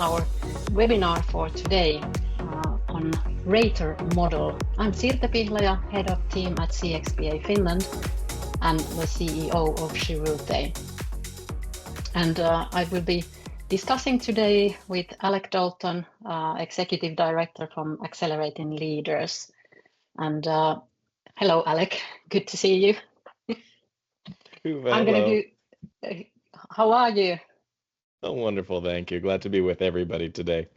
our webinar for today on rater model. I'm Sirte Pihlaja, head of team at CXPA Finland and the CEO of Sirte. And I will be discussing today with Alec Dalton, Executive Director from Accelerating Leaders. And hello, Alec. Good to see you. Hello. How are you? Oh, wonderful. Thank you. Glad to be with everybody today.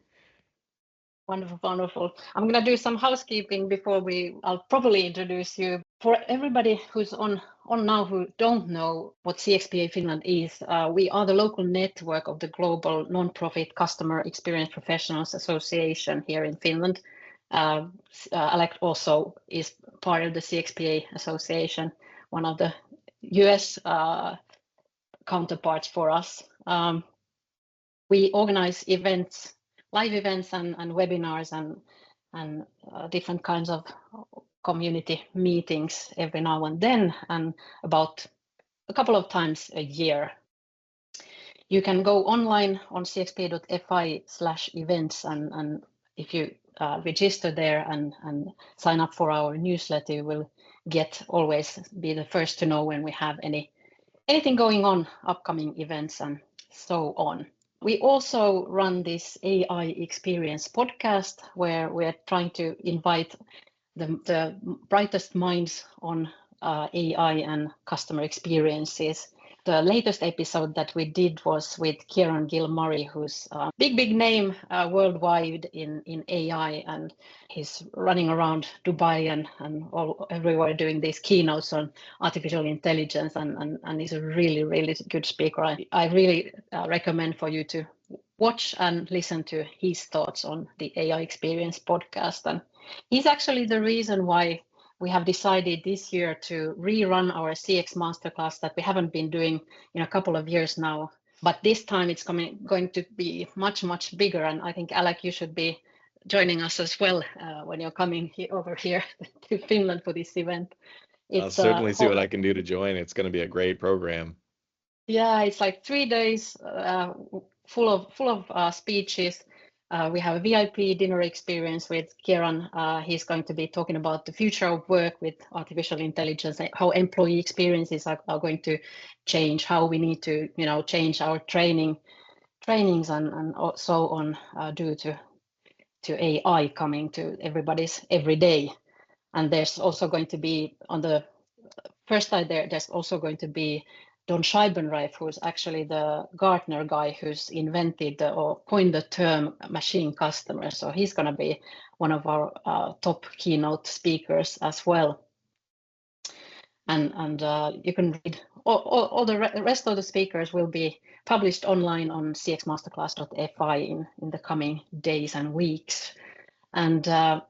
Wonderful, wonderful. I'm going to do some housekeeping before I'll probably introduce you. For everybody who's on now who don't know what CXPA Finland is, we are the local network of the global non-profit Customer Experience Professionals Association here in Finland. Alec also is part of the CXPA Association, one of the US counterparts for us. We organize events, live events and webinars and different kinds of community meetings every now and then, and about a couple of times a year. You can go online on cxpa.fi/events, and if you register there and sign up for our newsletter, you will always be the first to know when we have anything going on, upcoming events and so on. We also run this AI Experience podcast where we're trying to invite the brightest minds on AI and customer experiences. The latest episode that we did was with Kieran Gil-Murray, who's a big name worldwide in AI, and he's running around Dubai and everywhere doing these keynotes on artificial intelligence, and he's a really good speaker. I really recommend for you to watch and listen to his thoughts on the AI Experience podcast. And he's actually the reason why we have decided this year to rerun our CX Masterclass that we haven't been doing in a couple of years now. But this time it's going to be much bigger. And I think, Alec, you should be joining us as well when you're coming over here to Finland for this event. I'll certainly see what I can do to join. It's going to be a great program. Yeah, it's like 3 days full of speeches. We have a VIP dinner experience with Kieran. He's going to be talking about the future of work with artificial intelligence, how employee experiences are going to change, how we need to, change our trainings and so on due to AI coming to everybody's every day. And there's also going to be on the first side there's also going to be Don Scheibenreif, who's actually the Gartner guy who's invented or coined the term machine customer. So he's going to be one of our top keynote speakers as well. And you can read all the rest of the speakers will be published online on cxmasterclass.fi in the coming days and weeks. And the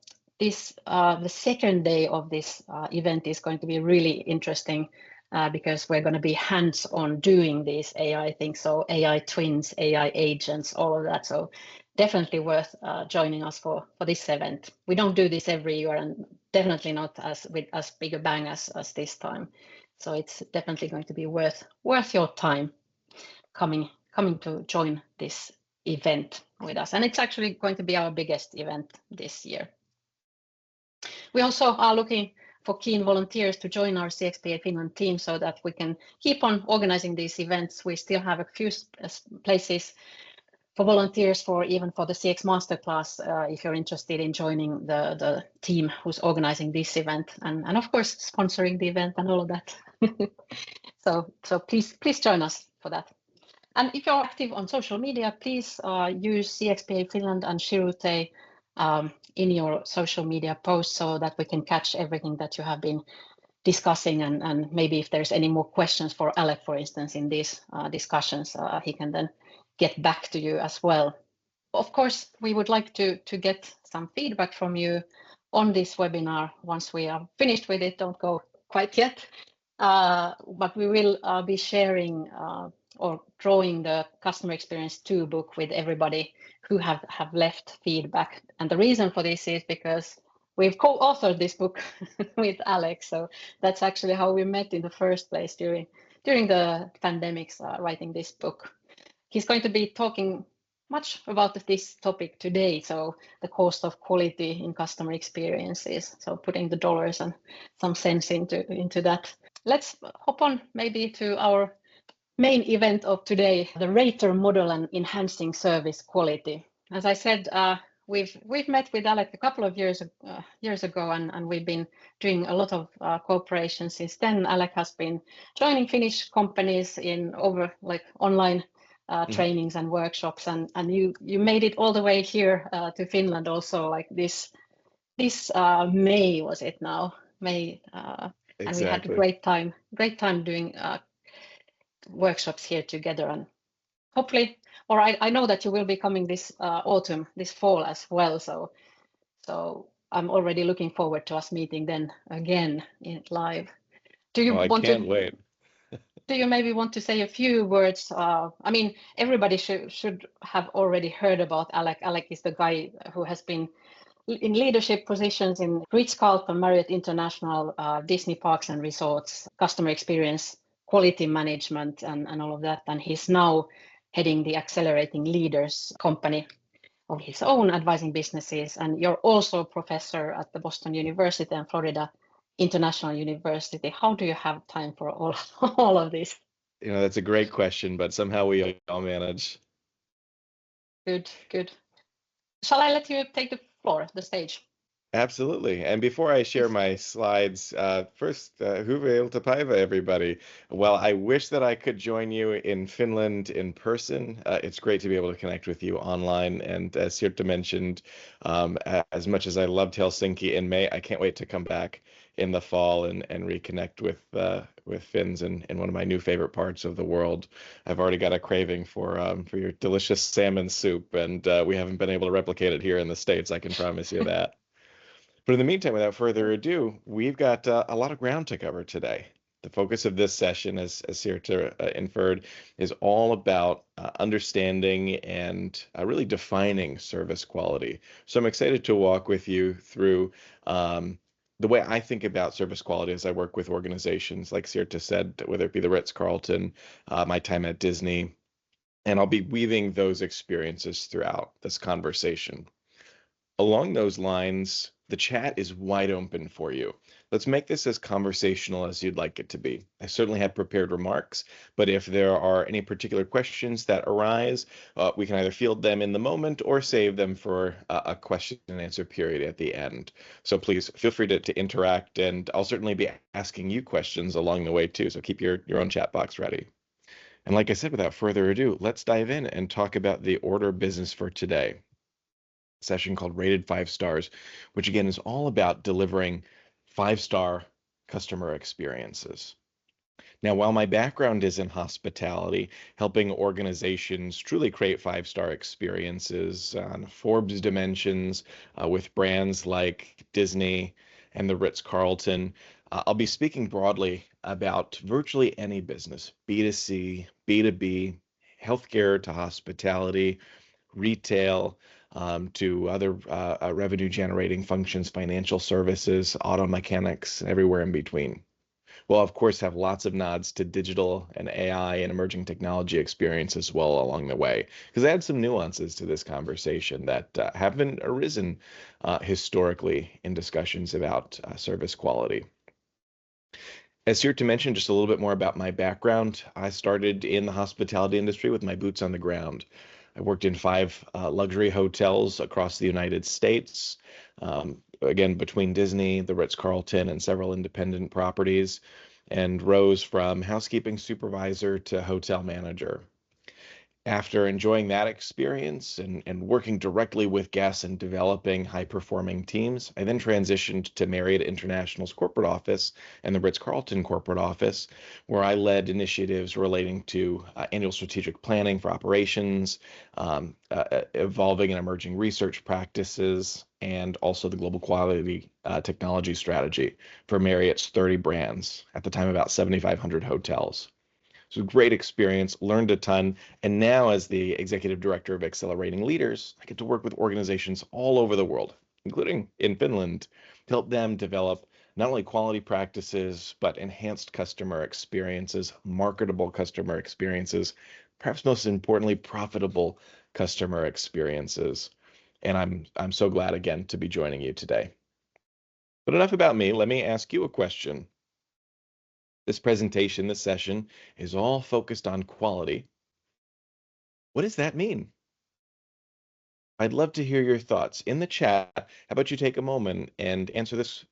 second day of this event is going to be really interesting. Because we're going to be hands-on doing these AI things, so AI twins, AI agents, all of that. So definitely worth joining us for this event. We don't do this every year, and definitely not with as big a bang as this time. So it's definitely going to be worth your time coming to join this event with us. And it's actually going to be our biggest event this year. We also are looking for keen volunteers to join our CXPA Finland team so that we can keep on organizing these events. We still have a few places for volunteers even for the CX Masterclass if you're interested in joining the team who's organizing this event and of course sponsoring the event and all of that. So please join us for that. And if you're active on social media, please use CXPA Finland and Sirte in your social media posts so that we can catch everything that you have been discussing, and maybe if there's any more questions for Alec, for instance, in these discussions, he can then get back to you as well. Of course, we would like to get some feedback from you on this webinar once we are finished with it. Don't go quite yet, but we will be sharing or drawing the Customer Experience 2 book with everybody who have left feedback. And the reason for this is because we've co-authored this book with Alex. So that's actually how we met in the first place during the pandemics, writing this book. He's going to be talking much about this topic today. So the cost of quality in customer experiences. So putting the dollars and some sense into that. Let's hop on maybe to our main event of today, the Rater model and enhancing service quality. As I said, we've met with Alec a couple of years ago, and we've been doing a lot of cooperation since then. Alec has been joining Finnish companies in over online trainings and workshops, and you made it all the way here to Finland also, like this May, was it now? May, Exactly. and we had a great time doing workshops here together, and hopefully, or I know that you will be coming this autumn, this fall as well. So I'm already looking forward to us meeting then again in live. Do you I can't wait. Do you maybe want to say a few words? I mean, everybody should have already heard about Alec. Alec is the guy who has been in leadership positions in Ritz-Carlton, Marriott International, Disney Parks and Resorts, customer experience, quality management, and all of that. And he's now heading the Accelerating Leaders company of his own, advising businesses. And you're also a professor at the Boston University and Florida International University. How do you have time for all of this? That's a great question, but somehow we all manage. Good. Shall I let you take the floor, the stage? Absolutely. And before I share my slides, first, hyvää iltapäivää, everybody. Well, I wish that I could join you in Finland in person. It's great to be able to connect with you online. And as Sirte mentioned, as much as I loved Helsinki in May, I can't wait to come back in the fall and reconnect with Finns in one of my new favorite parts of the world. I've already got a craving for your delicious salmon soup, and we haven't been able to replicate it here in the States, I can promise you that. But in the meantime, without further ado, we've got a lot of ground to cover today. The focus of this session, as Sirte inferred, is all about understanding and really defining service quality. So I'm excited to walk with you through the way I think about service quality as I work with organizations, like Sirte said, whether it be the Ritz-Carlton, my time at Disney, and I'll be weaving those experiences throughout this conversation. Along those lines, the chat is wide open for you. Let's make this as conversational as you'd like it to be. I certainly have prepared remarks, but if there are any particular questions that arise, we can either field them in the moment or save them for a question and answer period at the end. So please feel free to interact, and I'll certainly be asking you questions along the way too. So keep your own chat box ready. And like I said, without further ado, let's dive in and talk about the order of business for today. Session called Rated 5 Stars, which again is all about delivering 5-star customer experiences. Now, while my background is in hospitality, helping organizations truly create 5-star experiences on Forbes dimensions with brands like Disney and the Ritz-Carlton, I'll be speaking broadly about virtually any business, B2C, B2B, healthcare to hospitality, retail, to other revenue generating functions, financial services, auto mechanics, everywhere in between. We'll, of course, have lots of nods to digital and AI and emerging technology experience as well along the way, because I had some nuances to this conversation that haven't arisen historically in discussions about service quality. As Sirte mentioned, just a little bit more about my background. I started in the hospitality industry with my boots on the ground. I worked in 5 luxury hotels across the United States, again, between Disney, the Ritz-Carlton, and several independent properties, and rose from housekeeping supervisor to hotel manager. After enjoying that experience and working directly with guests and developing high-performing teams, I then transitioned to Marriott International's corporate office and the Ritz-Carlton corporate office, where I led initiatives relating to annual strategic planning for operations, evolving and emerging research practices, and also the global quality technology strategy for Marriott's 30 brands, at the time about 7,500 hotels. So great experience, learned a ton. And now as the executive director of Accelerating Leaders, I get to work with organizations all over the world, including in Finland, to help them develop not only quality practices, but enhanced customer experiences, marketable customer experiences perhaps most importantly, profitable customer experiences. And I'm so glad again to be joining you today. But enough about me. Let me ask you a question. This presentation, this session, is all focused on quality. What does that mean? I'd love to hear your thoughts in the chat. How about you take a moment and answer this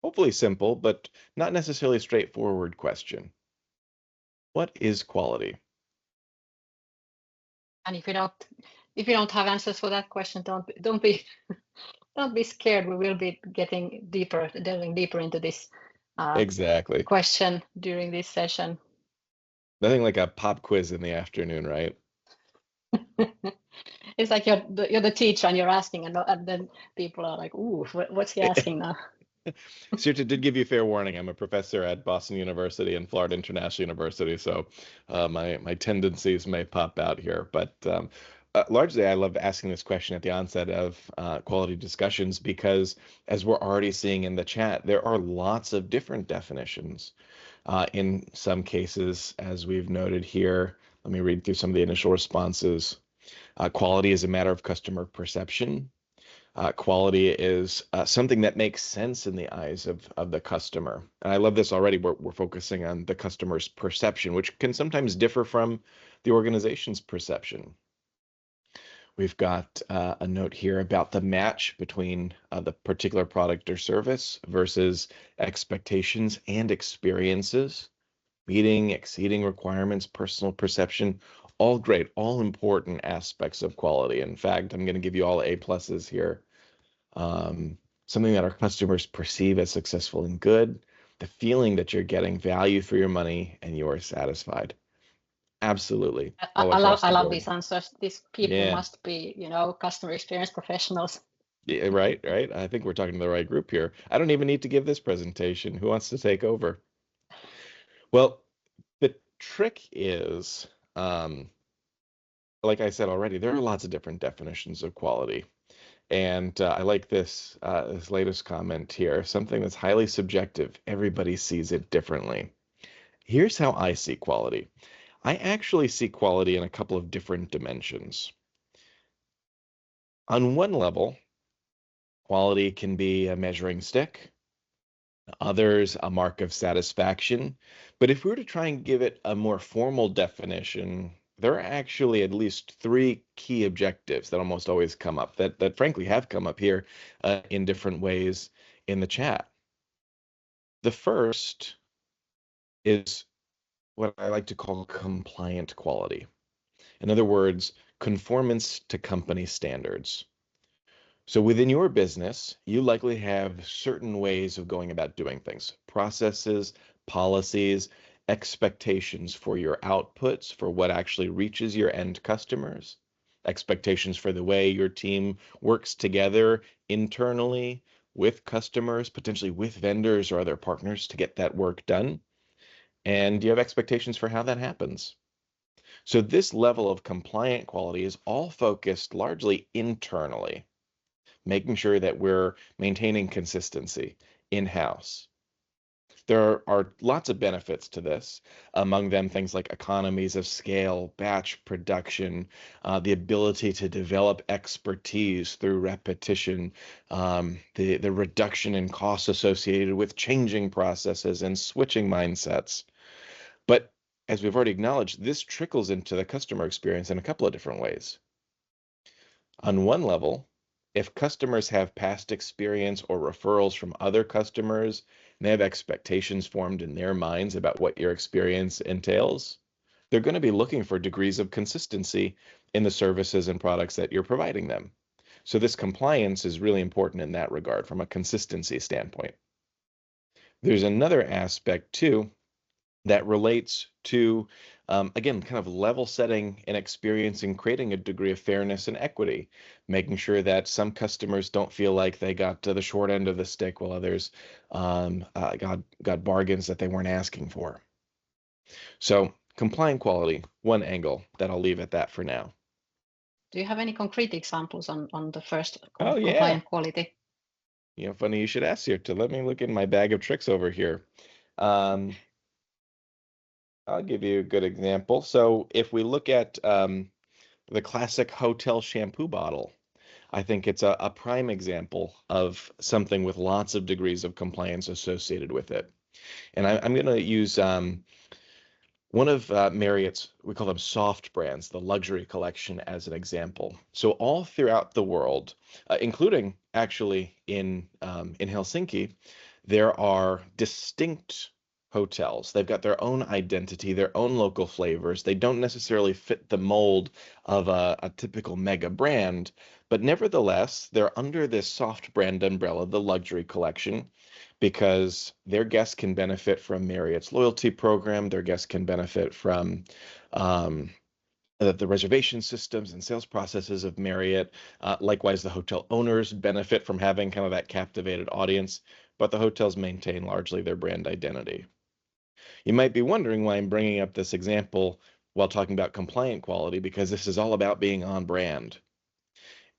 hopefully simple, but not necessarily straightforward question. What is quality? And if you don't have answers for that question, don't be don't be scared. We will be delving deeper into this Exactly. question during this session. Nothing like a pop quiz in the afternoon, right? It's like you're the teacher and you're asking, and then people are like, "Ooh, what's he asking now?" Sirte did give you fair warning. I'm a professor at Boston University and Florida International University, so my tendencies may pop out here. But largely, I love asking this question at the onset of quality discussions because, as we're already seeing in the chat, there are lots of different definitions. In some cases, as we've noted here, let me read through some of the initial responses. Quality is a matter of customer perception. Quality is something that makes sense in the eyes of the customer. And I love this already. We're focusing on the customer's perception, which can sometimes differ from the organization's perception. We've got a note here about the match between the particular product or service versus expectations and experiences, meeting, exceeding requirements, personal perception, all great, all important aspects of quality. In fact, I'm going to give you all A+ here. Something that our customers perceive as successful and good, the feeling that you're getting value for your money and you are satisfied. Absolutely. All across I the love board. these answers. These people Yeah. must be, customer experience professionals. Yeah, right, right. I think we're talking to the right group here. I don't even need to give this presentation. Who wants to take over? Well, the trick is, like I said already, there are lots of different definitions of quality. And I like this latest comment here, something that's highly subjective. Everybody sees it differently. Here's how I see quality. I actually see quality in a couple of different dimensions. On one level, quality can be a measuring stick, others a mark of satisfaction. But if we were to try and give it a more formal definition, there are actually at least three key objectives that almost always come up that frankly have come up here in different ways in the chat. The first is what I like to call compliant quality. In other words, conformance to company standards. So within your business, you likely have certain ways of going about doing things, processes, policies, expectations for your outputs, for what actually reaches your end customers, expectations for the way your team works together internally with customers, potentially with vendors or other partners to get that work done. And you have expectations for how that happens. So this level of compliant quality is all focused largely internally, making sure that we're maintaining consistency in-house. There are lots of benefits to this, among them things like economies of scale, batch production, the ability to develop expertise through repetition, the reduction in costs associated with changing processes and switching mindsets. But as we've already acknowledged, this trickles into the customer experience in a couple of different ways. On one level, if customers have past experience or referrals from other customers, and they have expectations formed in their minds about what your experience entails, they're going to be looking for degrees of consistency in the services and products that you're providing them. So this compliance is really important in that regard from a consistency standpoint. There's another aspect too that relates to, again, kind of level setting and experiencing, creating a degree of fairness and equity, making sure that some customers don't feel like they got to the short end of the stick while others got bargains that they weren't asking for. So compliant quality, one angle that I'll leave at that for now. Do you have any concrete examples on the first Oh, yeah. compliant quality? Funny you should ask here. To let me look in my bag of tricks over here. I'll give you a good example. So if we look at the classic hotel shampoo bottle, I think it's a prime example of something with lots of degrees of compliance associated with it. And I'm going to use one of Marriott's, we call them soft brands, the luxury collection, as an example. So all throughout the world, including actually in Helsinki, there are distinct hotels. They've got their own identity, their own local flavors. They don't necessarily fit the mold of a typical mega brand, but nevertheless, they're under this soft brand umbrella, the luxury collection, because their guests can benefit from Marriott's loyalty program. Their guests can benefit from um, the reservation systems and sales processes of Marriott. Likewise, the hotel owners benefit from having kind of that captivated audience, but the hotels maintain largely their brand identity. You might be wondering why I'm bringing up this example while talking about compliant quality, because this is all about being on brand.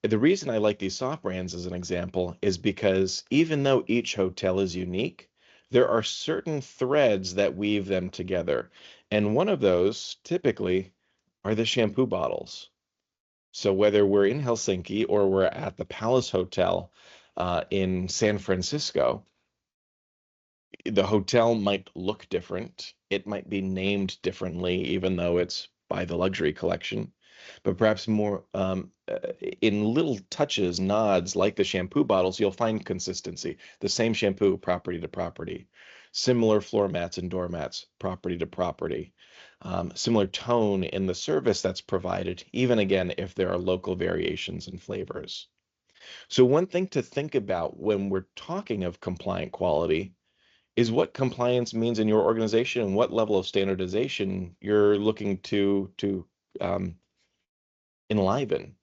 The reason I like these soft brands as an example is because even though each hotel is unique, there are certain threads that weave them together. And one of those typically are the shampoo bottles. So whether we're in Helsinki or we're at the Palace Hotel in San Francisco, the hotel might look different. It might be named differently, even though it's by the luxury collection, but perhaps more in little touches, nods, like the shampoo bottles, you'll find consistency. The same shampoo, property to property, similar floor mats and doormats, property to property, similar tone in the service that's provided, even again, if there are local variations in flavors. So one thing to think about when we're talking of compliant quality is what compliance means in your organization and what level of standardization you're looking to um, enliven.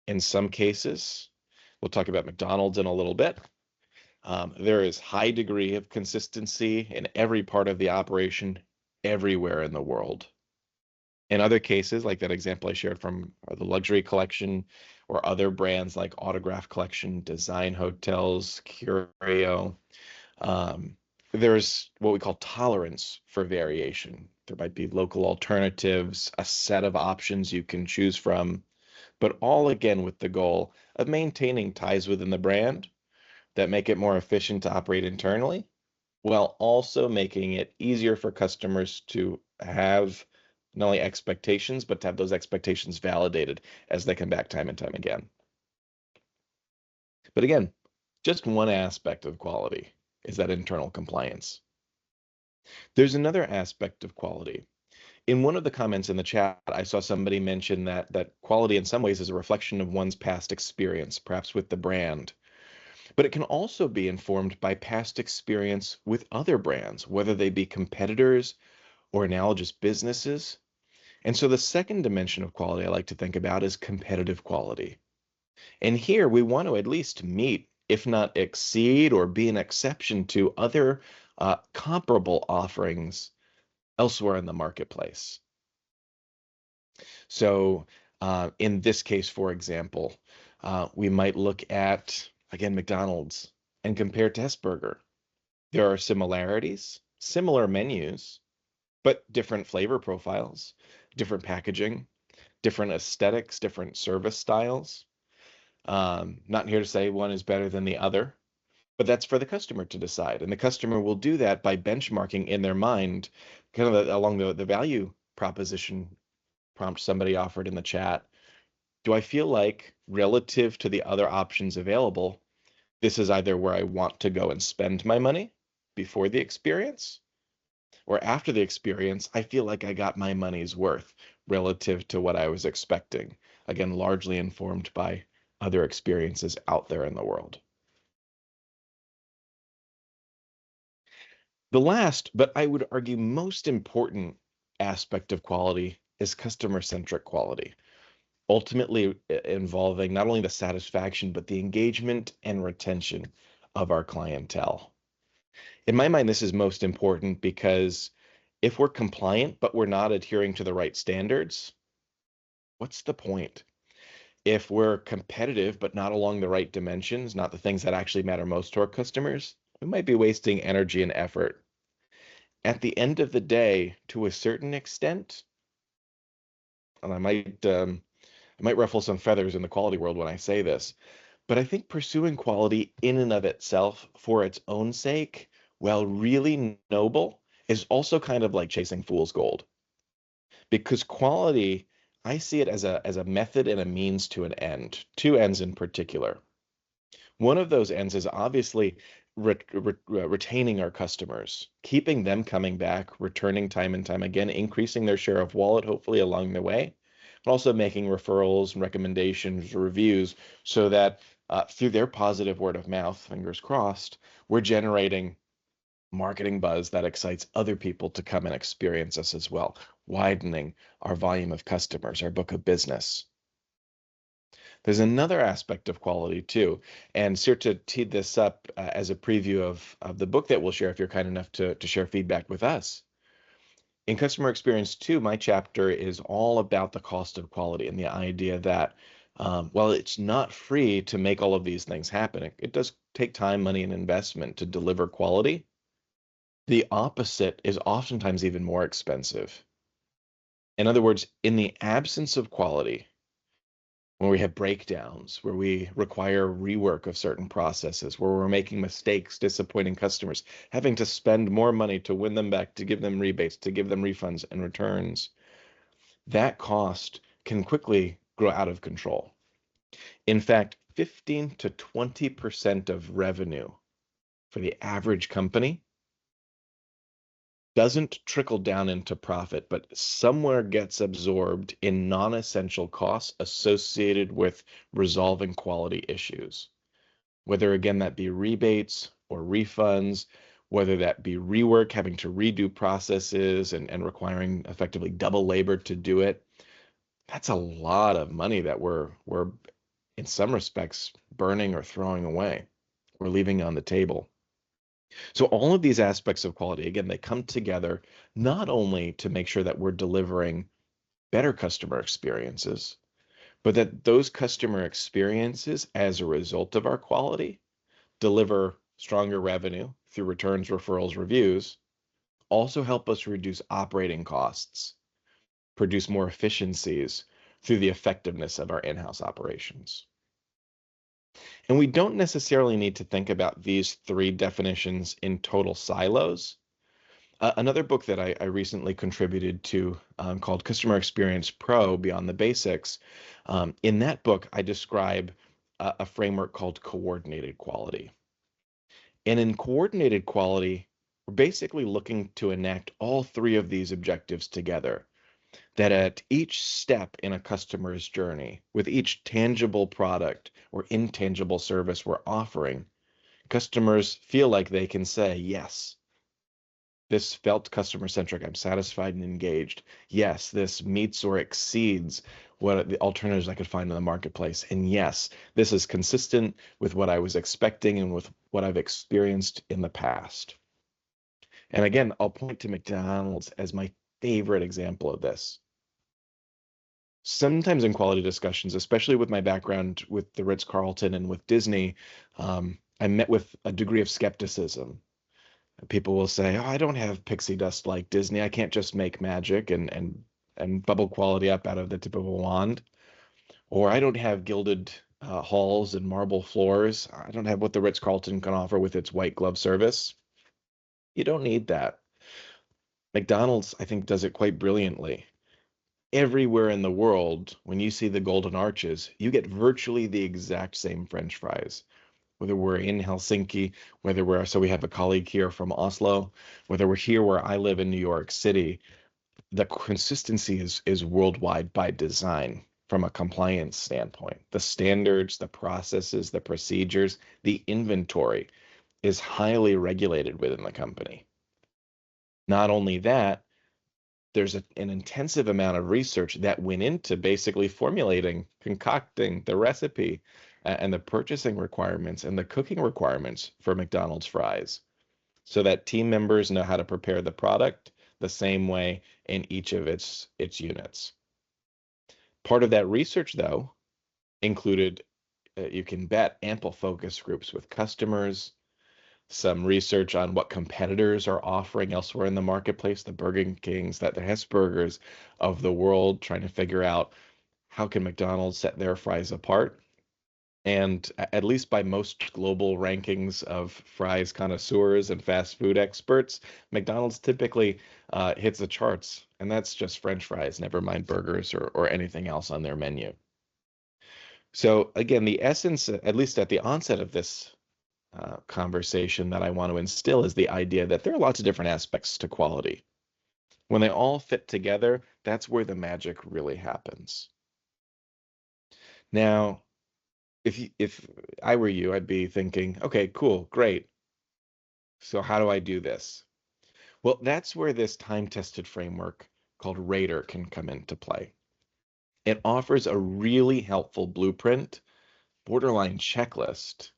In some cases, we'll talk about McDonald's in a little bit. There is high degree of consistency in every part of the operation everywhere in the world. In other cases, like that example I shared from the luxury collection or other brands like Autograph Collection, Design Hotels, Curio, um, there's what we call tolerance for variation. There might be local alternatives, a set of options you can choose from, but all again with the goal of maintaining ties within the brand that make it more efficient to operate internally, while also making it easier for customers to have not only expectations, but to have those expectations validated as they come back time and time again. But again, just one aspect of quality is that internal compliance. There's another aspect of quality. In one of the comments in the chat, I saw somebody mention that quality in some ways is a reflection of one's past experience, perhaps with the brand. But it can also be informed by past experience with other brands, whether they be competitors or analogous businesses. And so the second dimension of quality I like to think about is competitive quality. And here we want to at least meet, if not exceed, or be an exception to other comparable offerings elsewhere in the marketplace. So in this case, for example, we might look at, again, McDonald's and compare to Hesburger. There are similarities, similar menus, but different flavor profiles, different packaging, different aesthetics, different service styles. Not here to say one is better than the other, but that's for the customer to decide. And the customer will do that by benchmarking in their mind, kind of along the value proposition prompt somebody offered in the chat. Do I feel like relative to the other options available, this is either where I want to go and spend my money before the experience, or after the experience, I feel like I got my money's worth relative to what I was expecting. Again, largely informed by other experiences out there in the world. The last, but I would argue most important aspect of quality is customer-centric quality, ultimately involving not only the satisfaction, but the engagement and retention of our clientele. In my mind, this is most important because if we're compliant, but we're not adhering to the right standards, what's the point? If we're competitive, but not along the right dimensions, not the things that actually matter most to our customers, we might be wasting energy and effort. at the end of the day, to a certain extent, and I might ruffle some feathers in the quality world when I say this, but I think pursuing quality in and of itself for its own sake, while really noble, is also kind of like chasing fool's gold. Because quality, I see it as a method and a means to an end, two ends in particular. One of those ends is obviously retaining our customers, keeping them coming back, returning time and time again, increasing their share of wallet, hopefully along the way, but also making referrals and recommendations, reviews, so that through their positive word of mouth, fingers crossed, we're generating marketing buzz that excites other people to come and experience us as well, widening our volume of customers, our book of business. There's another aspect of quality too, and Sirte teed this up as a preview of the book that we'll share if you're kind enough to share feedback with us. In customer experience 2, my chapter is all about the cost of quality and the idea that while it's not free to make all of these things happen, it does take time, money, and investment to deliver quality. The opposite is oftentimes even more expensive. In other words, in the absence of quality, when we have breakdowns, where we require rework of certain processes, where we're making mistakes, disappointing customers, having to spend more money to win them back, to give them rebates, to give them refunds and returns, that cost can quickly grow out of control. In fact, 15 to 20% of revenue for the average company doesn't trickle down into profit, but somewhere gets absorbed in non-essential costs associated with resolving quality issues. Whether again that be rebates or refunds, whether that be rework, having to redo processes and requiring effectively double labor to do it. That's a lot of money that we're in some respects burning or throwing away. We're leaving on the table. So all of these aspects of quality, again, they come together not only to make sure that we're delivering better customer experiences, but that those customer experiences, as a result of our quality, deliver stronger revenue through returns, referrals, reviews, also help us reduce operating costs, produce more efficiencies through the effectiveness of our in-house operations. And we don't necessarily need to think about these three definitions in total silos. Another book that I recently contributed to called Customer Experience Pro, Beyond the Basics. In that book, I describe a framework called coordinated quality. And in coordinated quality, we're basically looking to enact all three of these objectives together. That at each step in a customer's journey, with each tangible product or intangible service we're offering, customers feel like they can say, yes, this felt customer-centric. I'm satisfied and engaged. Yes, this meets or exceeds what the alternatives I could find in the marketplace. And yes, this is consistent with what I was expecting and with what I've experienced in the past. And again, I'll point to McDonald's as my favorite example of this. Sometimes in quality discussions, especially with my background with the Ritz-Carlton and with Disney, I met with a degree of skepticism. People will say, "Oh, I don't have pixie dust like Disney. I can't just make magic and bubble quality up out of the tip of a wand." Or I don't have gilded halls and marble floors. I don't have what the Ritz-Carlton can offer with its white glove service. You don't need that. McDonald's, I think, does it quite brilliantly. Everywhere in the world, when you see the Golden Arches, you get virtually the exact same French fries. Whether we're in Helsinki, so we have a colleague here from Oslo, whether we're here where I live in New York City, the consistency is worldwide by design from a compliance standpoint. The standards, the processes, the procedures, the inventory is highly regulated within the company. Not only that, there's an intensive amount of research that went into basically formulating, concocting the recipe and the purchasing requirements and the cooking requirements for McDonald's fries so that team members know how to prepare the product the same way in each of its units. Part of that research, though, included, you can bet, ample focus groups with customers, some research on what competitors are offering elsewhere in the marketplace, the Burger Kings, the Hesburgers of the world, trying to figure out how can McDonald's set their fries apart. And at least by most global rankings of fries connoisseurs and fast food experts, McDonald's typically hits the charts, and that's just French fries, never mind burgers or anything else on their menu. So again, the essence, at least at the onset of this conversation that I want to instill, is the idea that there are lots of different aspects to quality. When they all fit together, that's where the magic really happens. Now, if I were you, I'd be thinking, okay, cool, great. So how do I do this? Well, that's where this time-tested framework called RADAR can come into play. It offers a really helpful blueprint, borderline checklist.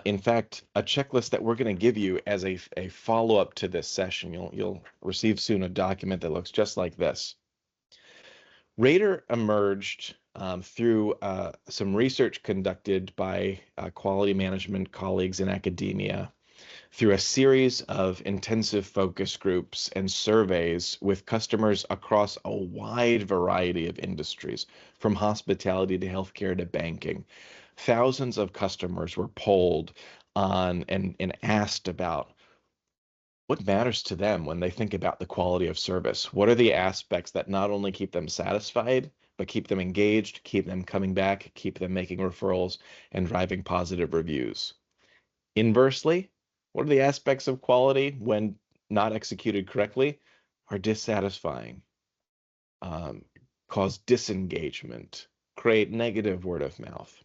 In fact, a checklist that we're going to give you as a follow-up to this session. You'll receive soon a document that looks just like this. RADAR emerged through some research conducted by quality management colleagues in academia, through a series of intensive focus groups and surveys with customers across a wide variety of industries, from hospitality to healthcare to banking. Thousands of customers were polled on and asked about what matters to them when they think about the quality of service. What are the aspects that not only keep them satisfied, but keep them engaged, keep them coming back, keep them making referrals, and driving positive reviews? Inversely, what are the aspects of quality when not executed correctly are dissatisfying, cause disengagement, create negative word of mouth?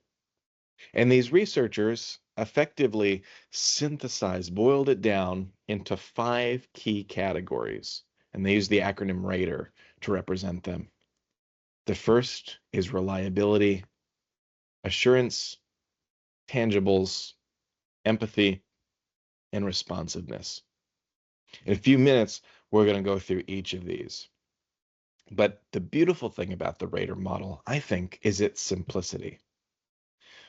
And these researchers effectively synthesized, boiled it down into 5 key categories, and they use the acronym RADAR to represent them. The first is reliability, assurance, tangibles, empathy, and responsiveness. In a few minutes, we're going to go through each of these. But the beautiful thing about the RADAR model, I think, is its simplicity.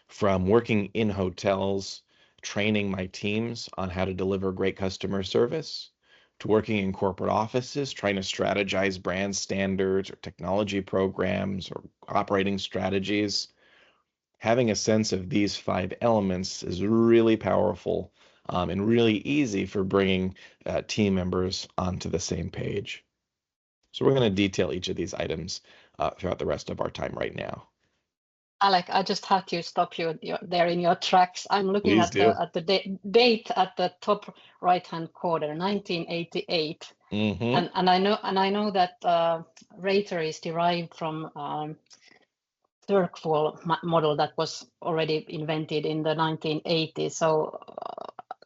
From working in hotels, training my teams on how to deliver great customer service, to working in corporate offices, trying to strategize brand standards or technology programs or operating strategies, having a sense of these 5 elements is really powerful and really easy for bringing team members onto the same page. So we're going to detail each of these items throughout the rest of our time right now. Alec, I just have to stop you there in your tracks. I'm looking Please at the date at the top right-hand corner, 1988, Mm-hmm. and I know that Rater is derived from Turkful model that was already invented in the 1980s. So,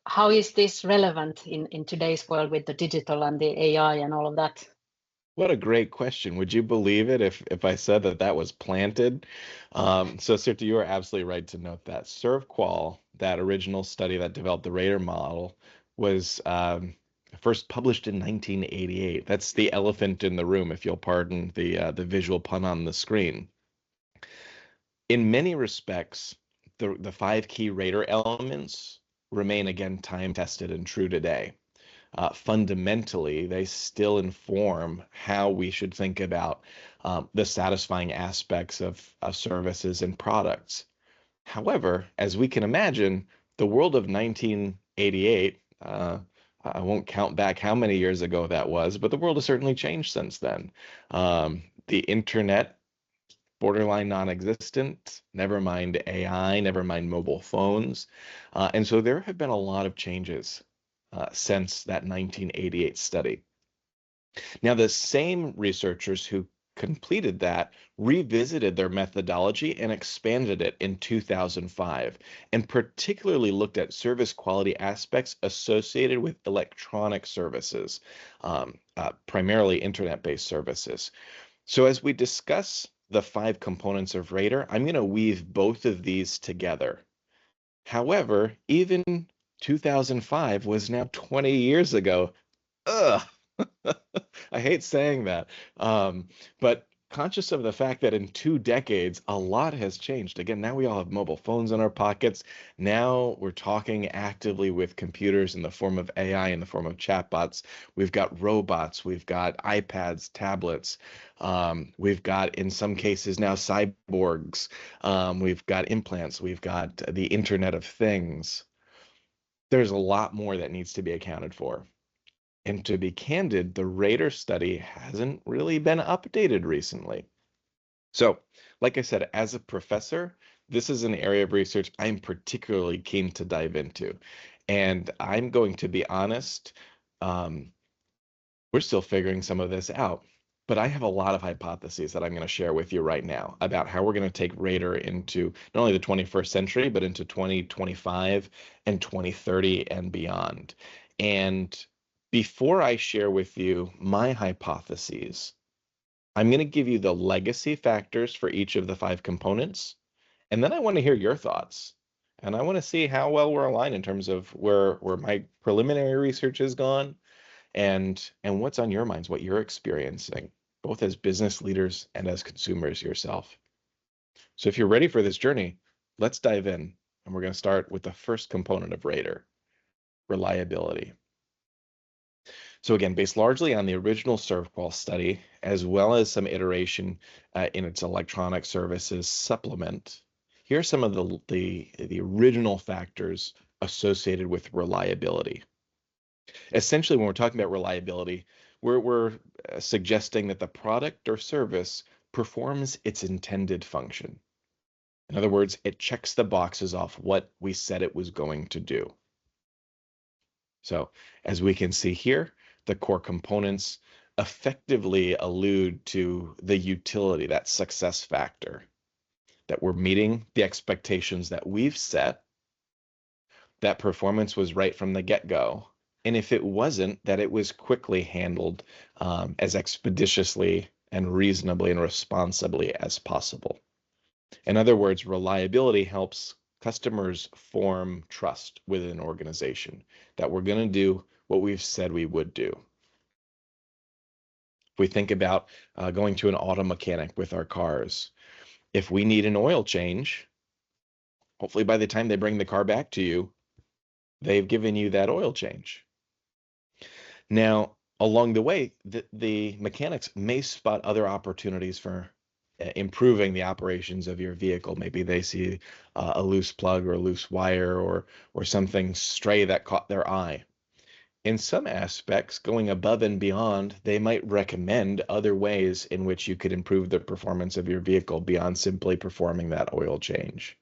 how is this relevant in today's world with the digital and the AI and all of that? What a great question. Would you believe it if I said that that was planted? So, Sirte, you are absolutely right to note that. ServQual, that original study that developed the Radar model, was first published in 1988. That's the elephant in the room, if you'll pardon the visual pun on the screen. In many respects, the 5 key Radar elements remain, again, time-tested and true today. Fundamentally, they still inform how we should think about the satisfying aspects of services and products. However, as we can imagine, the world of 1988, I won't count back how many years ago that was, but the world has certainly changed since then. The internet, borderline non-existent, never mind AI, never mind mobile phones. And so there have been a lot of changes since that 1988 study. Now, the same researchers who completed that revisited their methodology and expanded it in 2005, and particularly looked at service quality aspects associated with electronic services, primarily internet-based services. So as we discuss the 5 components of Radar, I'm going to weave both of these together. However, even 2005 was now 20 years ago. Ugh. I hate saying that. But conscious of the fact that in 2 decades, a lot has changed. Again, now we all have mobile phones in our pockets. Now we're talking actively with computers in the form of AI, in the form of chatbots. We've got robots, we've got iPads, tablets. We've got, in some cases now, cyborgs. We've got implants. We've got the Internet of Things. There's a lot more that needs to be accounted for. And to be candid, the Rater study hasn't really been updated recently. So, like I said, as a professor, this is an area of research I'm particularly keen to dive into. And I'm going to be honest, we're still figuring some of this out. But I have a lot of hypotheses that I'm going to share with you right now about how we're going to take Rater into not only the 21st century, but into 2025 and 2030 and beyond. And before I share with you my hypotheses, I'm going to give you the legacy factors for each of the 5 components. And then I want to hear your thoughts. And I want to see how well we're aligned in terms of where my preliminary research has gone and what's on your minds, what you're experiencing, both as business leaders and as consumers yourself. So if you're ready for this journey, let's dive in. And we're going to start with the first component of Rater, reliability. So again, based largely on the original ServQual study, as well as some iteration in its electronic services supplement, here are some of the original factors associated with reliability. Essentially, when we're talking about reliability, we're suggesting that the product or service performs its intended function. In other words, it checks the boxes off what we said it was going to do. So as we can see here, the core components effectively allude to the utility, that success factor, that we're meeting the expectations that we've set, that performance was right from the get-go, and if it wasn't, that it was quickly handled as expeditiously and reasonably and responsibly as possible. In other words, reliability helps customers form trust with an organization that we're going to do what we've said we would do. If we think about going to an auto mechanic with our cars, if we need an oil change, hopefully by the time they bring the car back to you, they've given you that oil change. Now, along the way, the mechanics may spot other opportunities for improving the operations of your vehicle. Maybe they see a loose plug or a loose wire or something stray that caught their eye. In some aspects, going above and beyond, they might recommend other ways in which you could improve the performance of your vehicle beyond simply performing that oil change.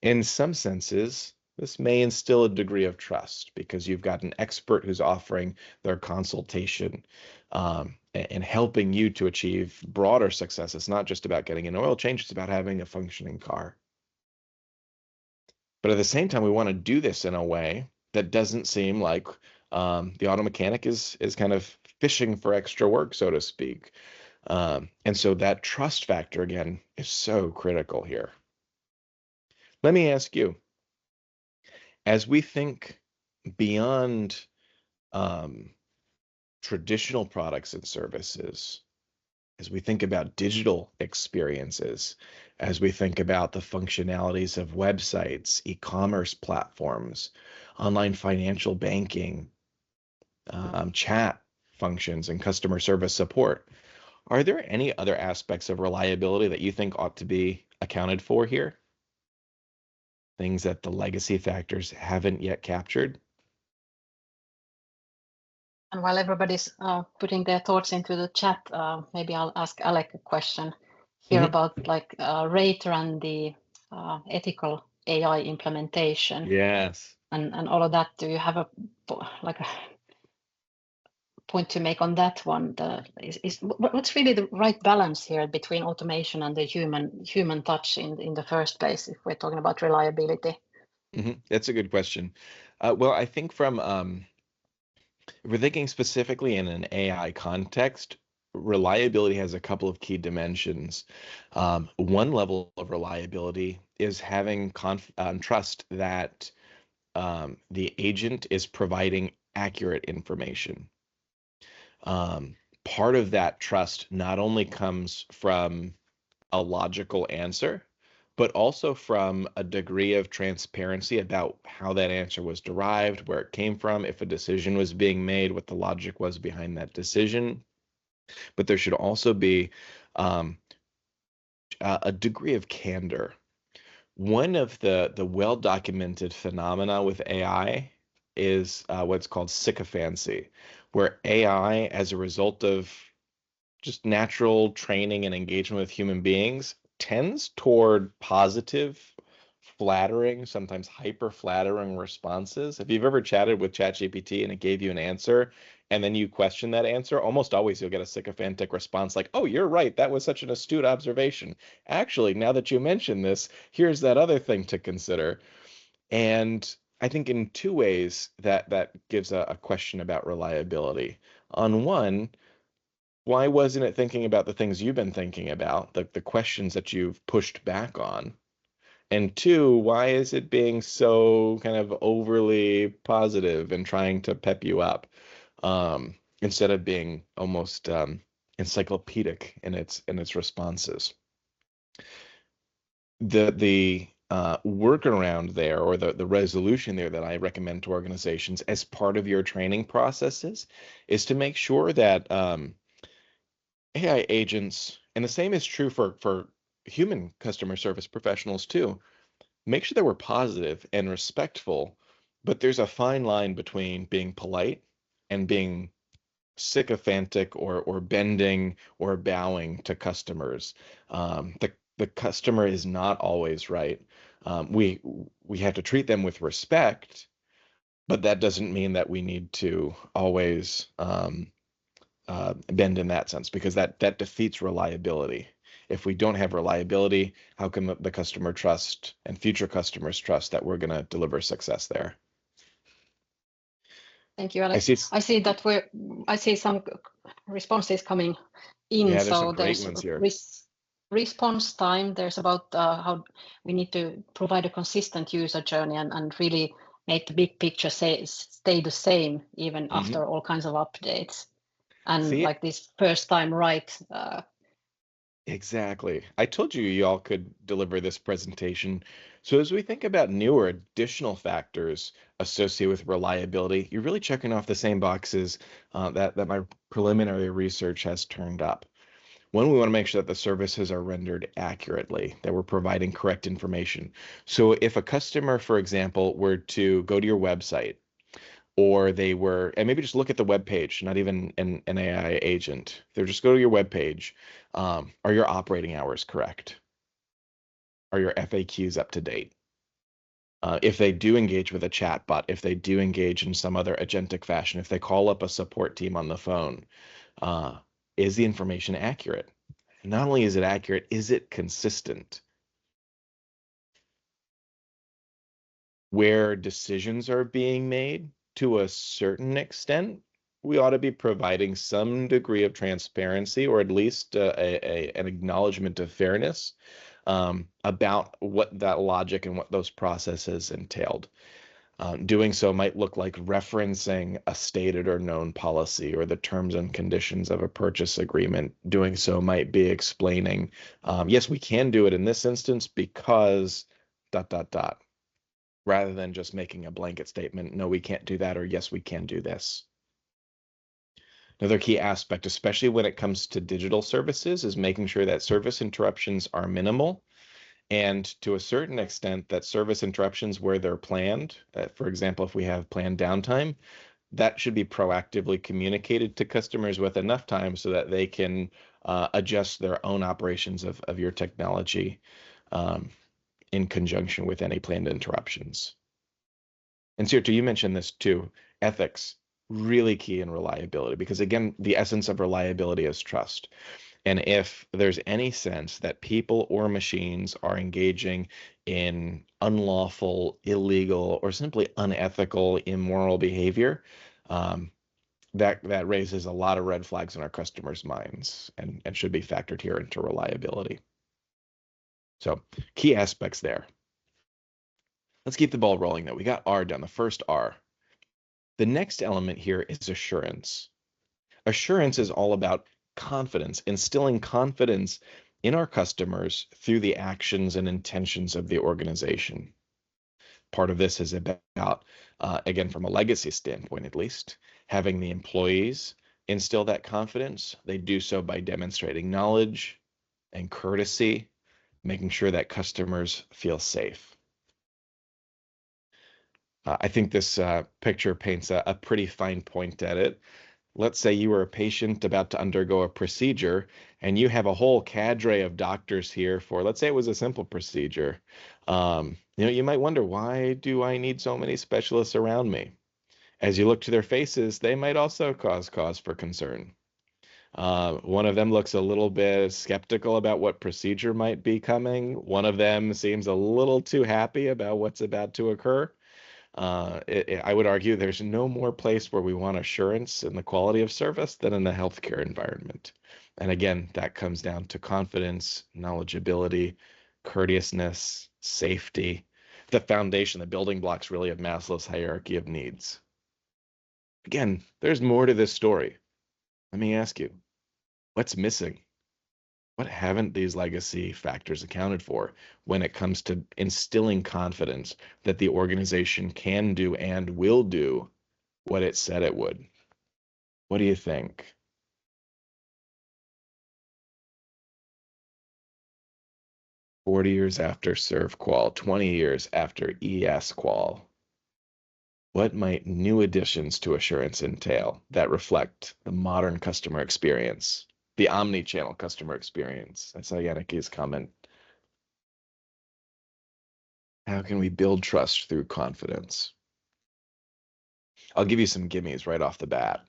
In some senses, this may instill a degree of trust because you've got an expert who's offering their consultation and helping you to achieve broader success. It's not just about getting an oil change, it's about having a functioning car. But at the same time, we want to do this in a way that doesn't seem like the auto mechanic is kind of fishing for extra work, so to speak. And so that trust factor, again, is so critical here. Let me ask you, as we think beyond traditional products and services, as we think about digital experiences, as we think about the functionalities of websites, e-commerce platforms, online financial banking, chat functions, and customer service support, are there any other aspects of reliability that you think ought to be accounted for here? Things that the legacy factors haven't yet captured? And while everybody's putting their thoughts into the chat, maybe I'll ask Alec a question here about like Rater and the ethical AI implementation. Yes. And all of that. Do you have a point to make on that one? What's really the right balance here between automation and the human touch in the first place, if we're talking about reliability? That's a good question. Well, I think from if we're thinking specifically in an AI context, reliability has a couple of key dimensions. One level of reliability is having trust that the agent is providing accurate information. part of that trust not only comes from a logical answer, but also from a degree of transparency about how that answer was derived, where it came from, if a decision was being made, what the logic was behind that decision. But there should also be um, a degree of candor. One of the well-documented phenomena with AI is what's called sycophancy, where AI, as a result of just natural training and engagement with human beings, tends toward positive, flattering, sometimes hyper flattering responses. If you've ever chatted with ChatGPT and it gave you an answer, and then you question that answer, almost always you'll get a sycophantic response like, "Oh, you're right. That was such an astute observation. Actually, now that you mention this, here's that other thing to consider." And I think in two ways that gives a question about reliability. On one, why wasn't it thinking about the things you've been thinking about, the questions that you've pushed back on? And two, why is it being so kind of overly positive and trying to pep you up, instead of being almost encyclopedic in its responses? The workaround there, or the resolution there, that I recommend to organizations as part of your training processes, is to make sure that AI agents, and the same is true for human customer service professionals too, make sure that we're positive and respectful, but there's a fine line between being polite and being sycophantic or bending or bowing to customers. The customer is not always right. We have to treat them with respect, but that doesn't mean that we need to always bend in that sense, because that defeats reliability. If we don't have reliability, how can the customer trust and future customers trust that we're going to deliver success there? Thank you, Alex. I see some responses coming in. Yeah, there's so some great there's ones here. Response time. There's about how we need to provide a consistent user journey and really make the big picture stay the same even after all kinds of updates. And like this first time right. Exactly. I told you y'all could deliver this presentation. So as we think about new or additional factors associated with reliability, you're really checking off the same boxes that my preliminary research has turned up. One, we want to make sure that the services are rendered accurately, that we're providing correct information. So if a customer, for example, were to go to your website, or they were, and maybe just look at the web page, not even an AI agent. They're just go to your web page. Are your operating hours correct? Are your FAQs up to date? If they do engage with a chatbot, if they do engage in some other agentic fashion, if they call up a support team on the phone, is the information accurate? And not only is it accurate, is it consistent? Where decisions are being made, to a certain extent, we ought to be providing some degree of transparency, or at least an acknowledgement of fairness about what that logic and what those processes entailed. Doing so might look like referencing a stated or known policy or the terms and conditions of a purchase agreement. Doing so might be explaining, yes, we can do it in this instance because ... rather than just making a blanket statement, no, we can't do that, or yes, we can do this. Another key aspect, especially when it comes to digital services, is making sure that service interruptions are minimal, and to a certain extent that service interruptions where they're planned, for example, if we have planned downtime, that should be proactively communicated to customers with enough time so that they can adjust their own operations of your technology in conjunction with any planned interruptions. And Sirte, you mentioned this too, ethics, really key in reliability, because again, the essence of reliability is trust. And if there's any sense that people or machines are engaging in unlawful, illegal, or simply unethical, immoral behavior, that raises a lot of red flags in our customers' minds and should be factored here into reliability. So key aspects there. Let's keep the ball rolling though. We got R done, the first R. The next element here is assurance. Assurance is all about confidence, instilling confidence in our customers through the actions and intentions of the organization. Part of this is about, again, from a legacy standpoint at least, having the employees instill that confidence. They do so by demonstrating knowledge and courtesy, making sure that customers feel safe. I think this picture paints a pretty fine point at it. Let's say you were a patient about to undergo a procedure and you have a whole cadre of doctors here for, let's say it was a simple procedure. You might wonder, why do I need so many specialists around me? As you look to their faces, they might also cause for concern. One of them looks a little bit skeptical about what procedure might be coming. One of them seems a little too happy about what's about to occur. I would argue there's no more place where we want assurance in the quality of service than in the healthcare environment. And again, that comes down to confidence, knowledgeability, courteousness, safety, the foundation, the building blocks really of Maslow's hierarchy of needs. Again, there's more to this story. Let me ask you, what's missing? What haven't these legacy factors accounted for when it comes to instilling confidence that the organization can do and will do what it said it would? What do you think? "40 years after ServQual, 20 years after ESQual, what might new additions to assurance entail that reflect the modern customer experience, the omni-channel customer experience?" That's Yannicki's comment. How can we build trust through confidence? I'll give you some gimmies right off the bat.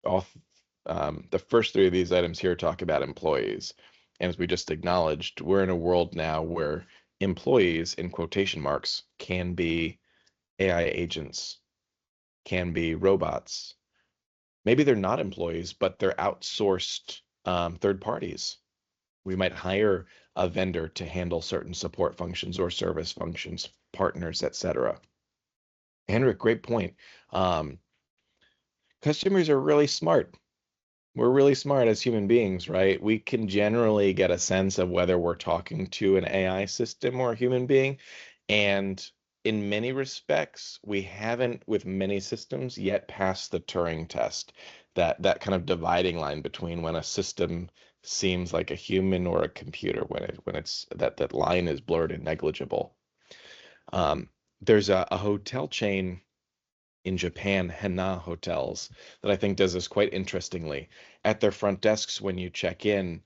The first three of these items here talk about employees. And as we just acknowledged, we're in a world now where employees, in quotation marks, can be AI agents, can be robots. Maybe they're not employees, but they're outsourced third parties. We might hire a vendor to handle certain support functions or service functions, partners, etc. Henrik, great point. Customers are really smart. We're really smart as human beings, right? We can generally get a sense of whether we're talking to an AI system or a human being. And in many respects, we haven't, with many systems, yet passed the Turing test, that kind of dividing line between when a system seems like a human or a computer, when it's that line is blurred and negligible. There's a hotel chain in Japan, Hana Hotels, that I think does this quite interestingly. At their front desks, when you check in,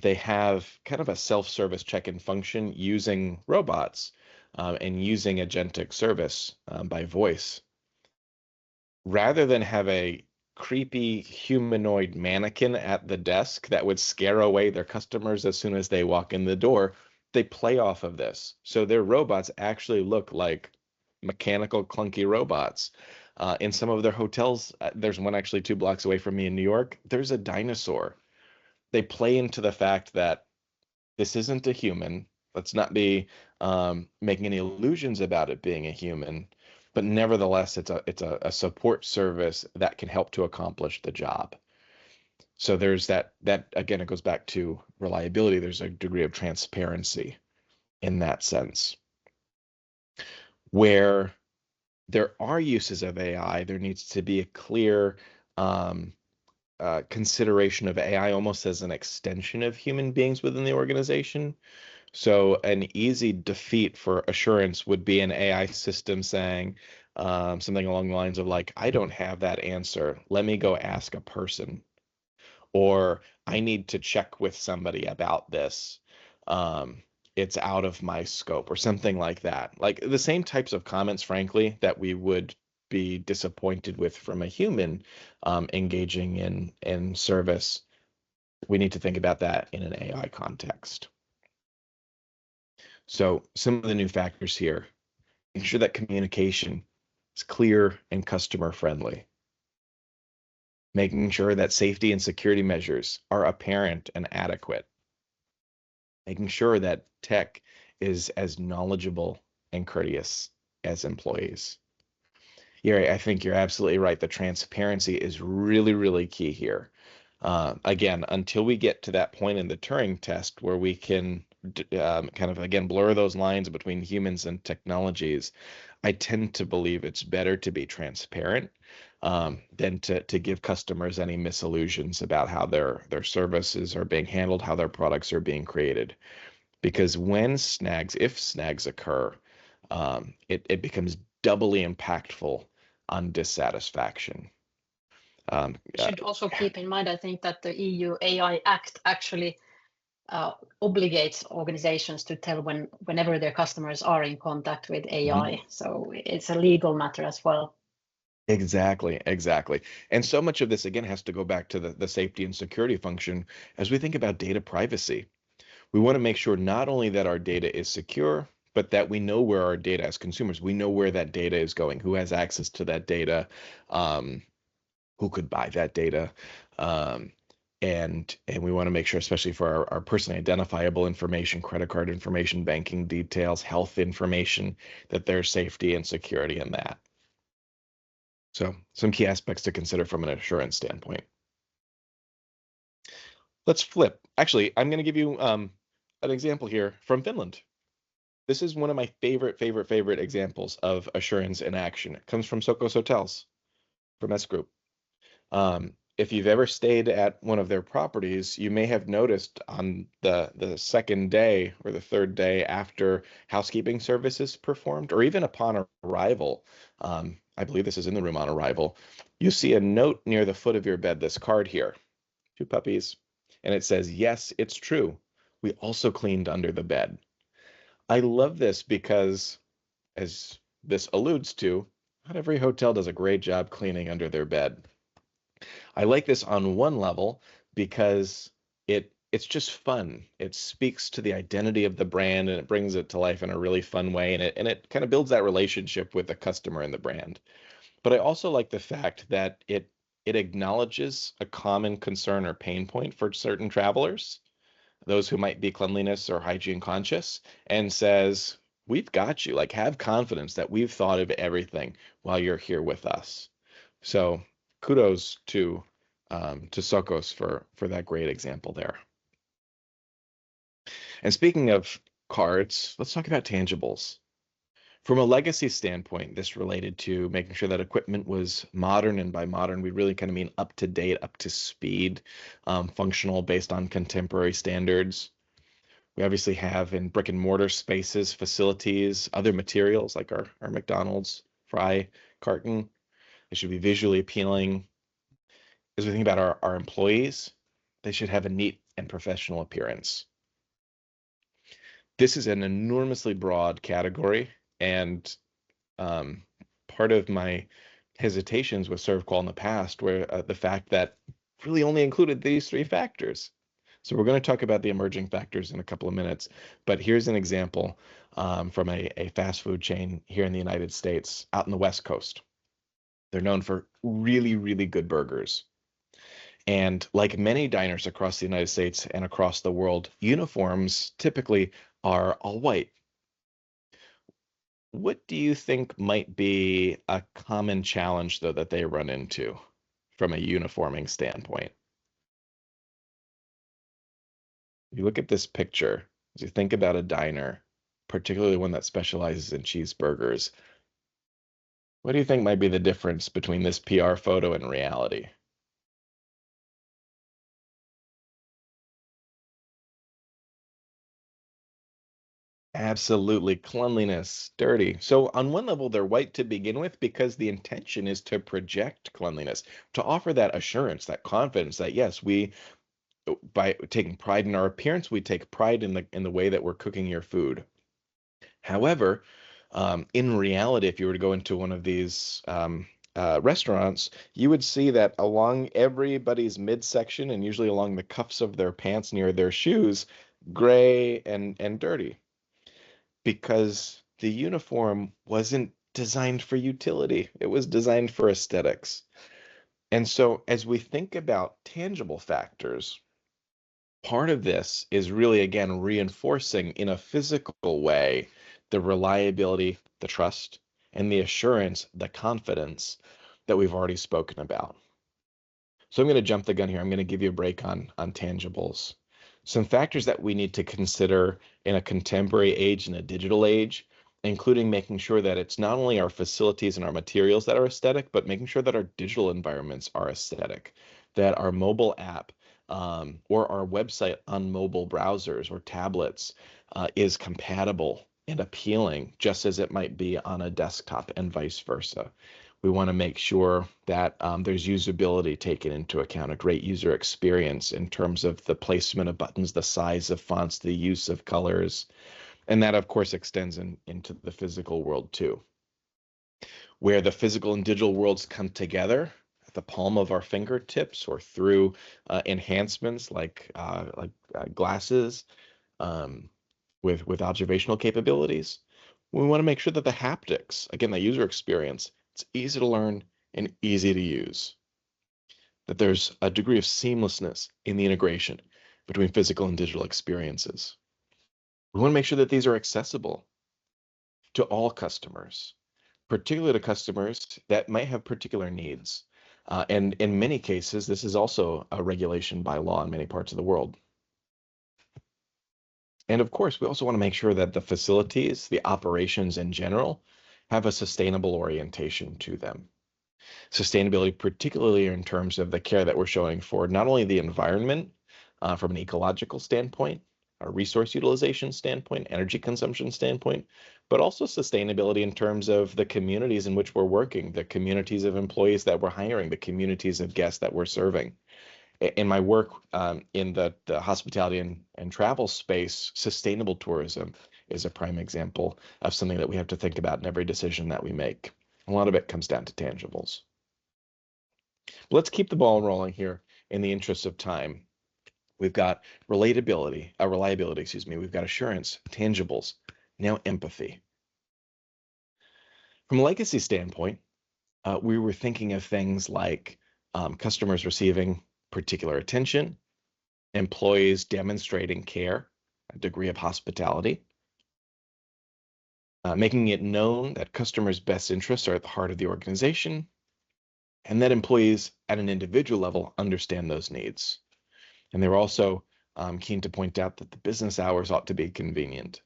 they have kind of a self-service check-in function using robots and using agentic service by voice. Rather than have a creepy humanoid mannequin at the desk that would scare away their customers as soon as they walk in the door, they play off of this. So their robots actually look like mechanical, clunky robots. In some of their hotels, there's one actually 2 blocks away from me in New York, there's a dinosaur. They play into the fact that this isn't a human. Let's not be making any illusions about it being a human, but nevertheless, it's a support service that can help to accomplish the job. So there's that again, it goes back to reliability. There's a degree of transparency in that sense. Where there are uses of AI, there needs to be a clear consideration of AI almost as an extension of human beings within the organization. So an easy defeat for assurance would be an AI system saying something along the lines of like, I don't have that answer. Let me go ask a person. Or I need to check with somebody about this. It's out of my scope or something like that. Like the same types of comments, frankly, that we would be disappointed with from a human engaging in service. We need to think about that in an AI context. So some of the new factors here, ensure that communication is clear and customer friendly. Making sure that safety and security measures are apparent and adequate. Making sure that tech is as knowledgeable and courteous as employees. I think you're absolutely right. The transparency is really, really key here. Again, until we get to that point in the Turing test where we can kind of, again, blur those lines between humans and technologies, I tend to believe it's better to be transparent than to give customers any misillusions about how their services are being handled, how their products are being created. Because if snags occur, it becomes doubly impactful on dissatisfaction. Um, We should also keep in mind, I think, that the EU AI Act actually obligates organizations to tell whenever their customers are in contact with AI. Mhm. So it's a legal matter as well. Exactly, exactly. And so much of this, again, has to go back to the safety and security function as we think about data privacy. We want to make sure not only that our data is secure, but that we know where our data as consumers, we know where that data is going, who has access to that data, um, who could buy that data. Um, and we want to make sure, especially for our personally identifiable information, credit card information, banking details, health information, that there's safety and security in that. So some key aspects to consider from an assurance standpoint. Let's flip. Actually, I'm going to give you an example here from Finland. This is one of my favorite examples of assurance in action. It comes from Sokos Hotels from S Group. If you've ever stayed at one of their properties, you may have noticed on the second day or the third day after housekeeping services performed, or even upon arrival, I believe this is in the room on arrival, you see a note near the foot of your bed, this card here, two puppies, and it says, "Yes, it's true. We also cleaned under the bed." I love this because, as this alludes to, not every hotel does a great job cleaning under their bed. I like this on one level because it's just fun. It speaks to the identity of the brand and it brings it to life in a really fun way, and it kind of builds that relationship with the customer and the brand. But I also like the fact that it acknowledges a common concern or pain point for certain travelers, those who might be cleanliness or hygiene conscious, and says, "We've got you. Like, have confidence that we've thought of everything while you're here with us." So kudos to Sokos for that great example there. And speaking of cards, let's talk about tangibles. From a legacy standpoint, this related to making sure that equipment was modern, and by modern, we really kind of mean up to date, up to speed, functional based on contemporary standards. We obviously have in brick and mortar spaces, facilities, other materials like our McDonald's fry carton. It should be visually appealing. As we think about our employees, they should have a neat and professional appearance. This is an enormously broad category, and um, part of my hesitations with ServQual in the past were the fact that really only included these three factors. So we're going to talk about the emerging factors in a couple of minutes, but here's an example from a fast food chain here in the United States, out in the West Coast. They're known for really, really good burgers. And like many diners across the United States and across the world, uniforms typically are all white. What do you think might be a common challenge, though, that they run into from a uniforming standpoint? You look at this picture, as you think about a diner, particularly one that specializes in cheeseburgers, what do you think might be the difference between this PR photo and reality? Absolutely. Cleanliness, dirty. So, on one level, they're white to begin with because the intention is to project cleanliness, to offer that assurance, that confidence that, yes, by taking pride in our appearance, we take pride in the way that we're cooking your food. However, in reality, if you were to go into one of these restaurants, you would see that along everybody's midsection and usually along the cuffs of their pants near their shoes, gray and dirty, because the uniform wasn't designed for utility. It was designed for aesthetics. And so as we think about tangible factors, part of this is really, again, reinforcing in a physical way the reliability, the trust, and the assurance, the confidence that we've already spoken about. So I'm going to jump the gun here. I'm going to give you a break on tangibles. Some factors that we need to consider in a contemporary age and a digital age, including making sure that it's not only our facilities and our materials that are aesthetic, but making sure that our digital environments are aesthetic, that our mobile app or our website on mobile browsers or tablets is compatible and appealing, just as it might be on a desktop and vice versa. We want to make sure that there's usability taken into account, a great user experience in terms of the placement of buttons, the size of fonts, the use of colors, and that, of course, extends into the physical world too, where the physical and digital worlds come together at the palm of our fingertips or through enhancements like glasses with observational capabilities. We want to make sure that the haptics, again, the user experience, it's easy to learn and easy to use, that there's a degree of seamlessness in the integration between physical and digital experiences. We want to make sure that these are accessible to all customers, particularly to customers that might have particular needs. And in many cases, this is also a regulation by law in many parts of the world. And of course, we also want to make sure that the facilities, the operations in general, have a sustainable orientation to them. Sustainability, particularly in terms of the care that we're showing for not only the environment from an ecological standpoint, a resource utilization standpoint, energy consumption standpoint, but also sustainability in terms of the communities in which we're working, the communities of employees that we're hiring, the communities of guests that we're serving. In my work in the hospitality and travel space, sustainable tourism is a prime example of something that we have to think about in every decision that we make. A lot of it comes down to tangibles. But let's keep the ball rolling here in the interest of time. We've got reliability, excuse me. We've got assurance, tangibles, now empathy. From a legacy standpoint, we were thinking of things like customers receiving particular attention, employees demonstrating care, a degree of hospitality, making it known that customers' best interests are at the heart of the organization, and that employees at an individual level understand those needs. And they were also keen to point out that the business hours ought to be convenient.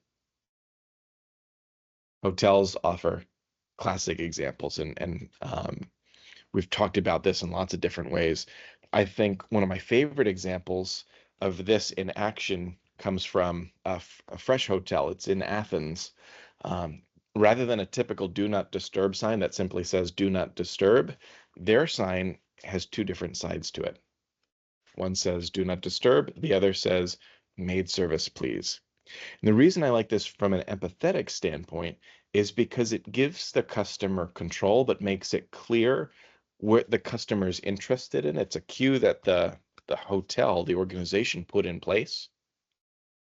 Hotels offer classic examples, and we've talked about this in lots of different ways. I think one of my favorite examples of this in action comes from a Fresh hotel. It's in Athens. Rather than a typical do not disturb sign that simply says do not disturb, their sign has two different sides to it. One says do not disturb, the other says maid service, please. And the reason I like this from an empathetic standpoint is because it gives the customer control, but makes it clear what the customer is interested in. It's a cue that the hotel, the organization put in place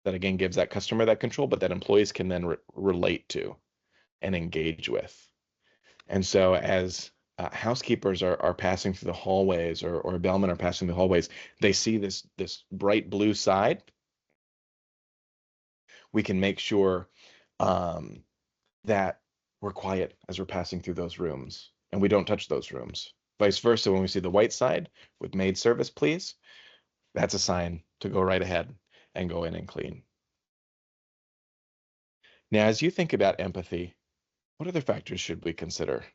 that again gives that customer that control, but that employees can then relate to and engage with. And so as housekeepers are passing through the hallways or bellmen are passing the hallways, they see this bright blue side. We can make sure that we're quiet as we're passing through those rooms and we don't touch those rooms. Vice versa, when we see the white side with maid service, please, that's a sign to go right ahead and go in and clean. Now, as you think about empathy, what other factors should we consider,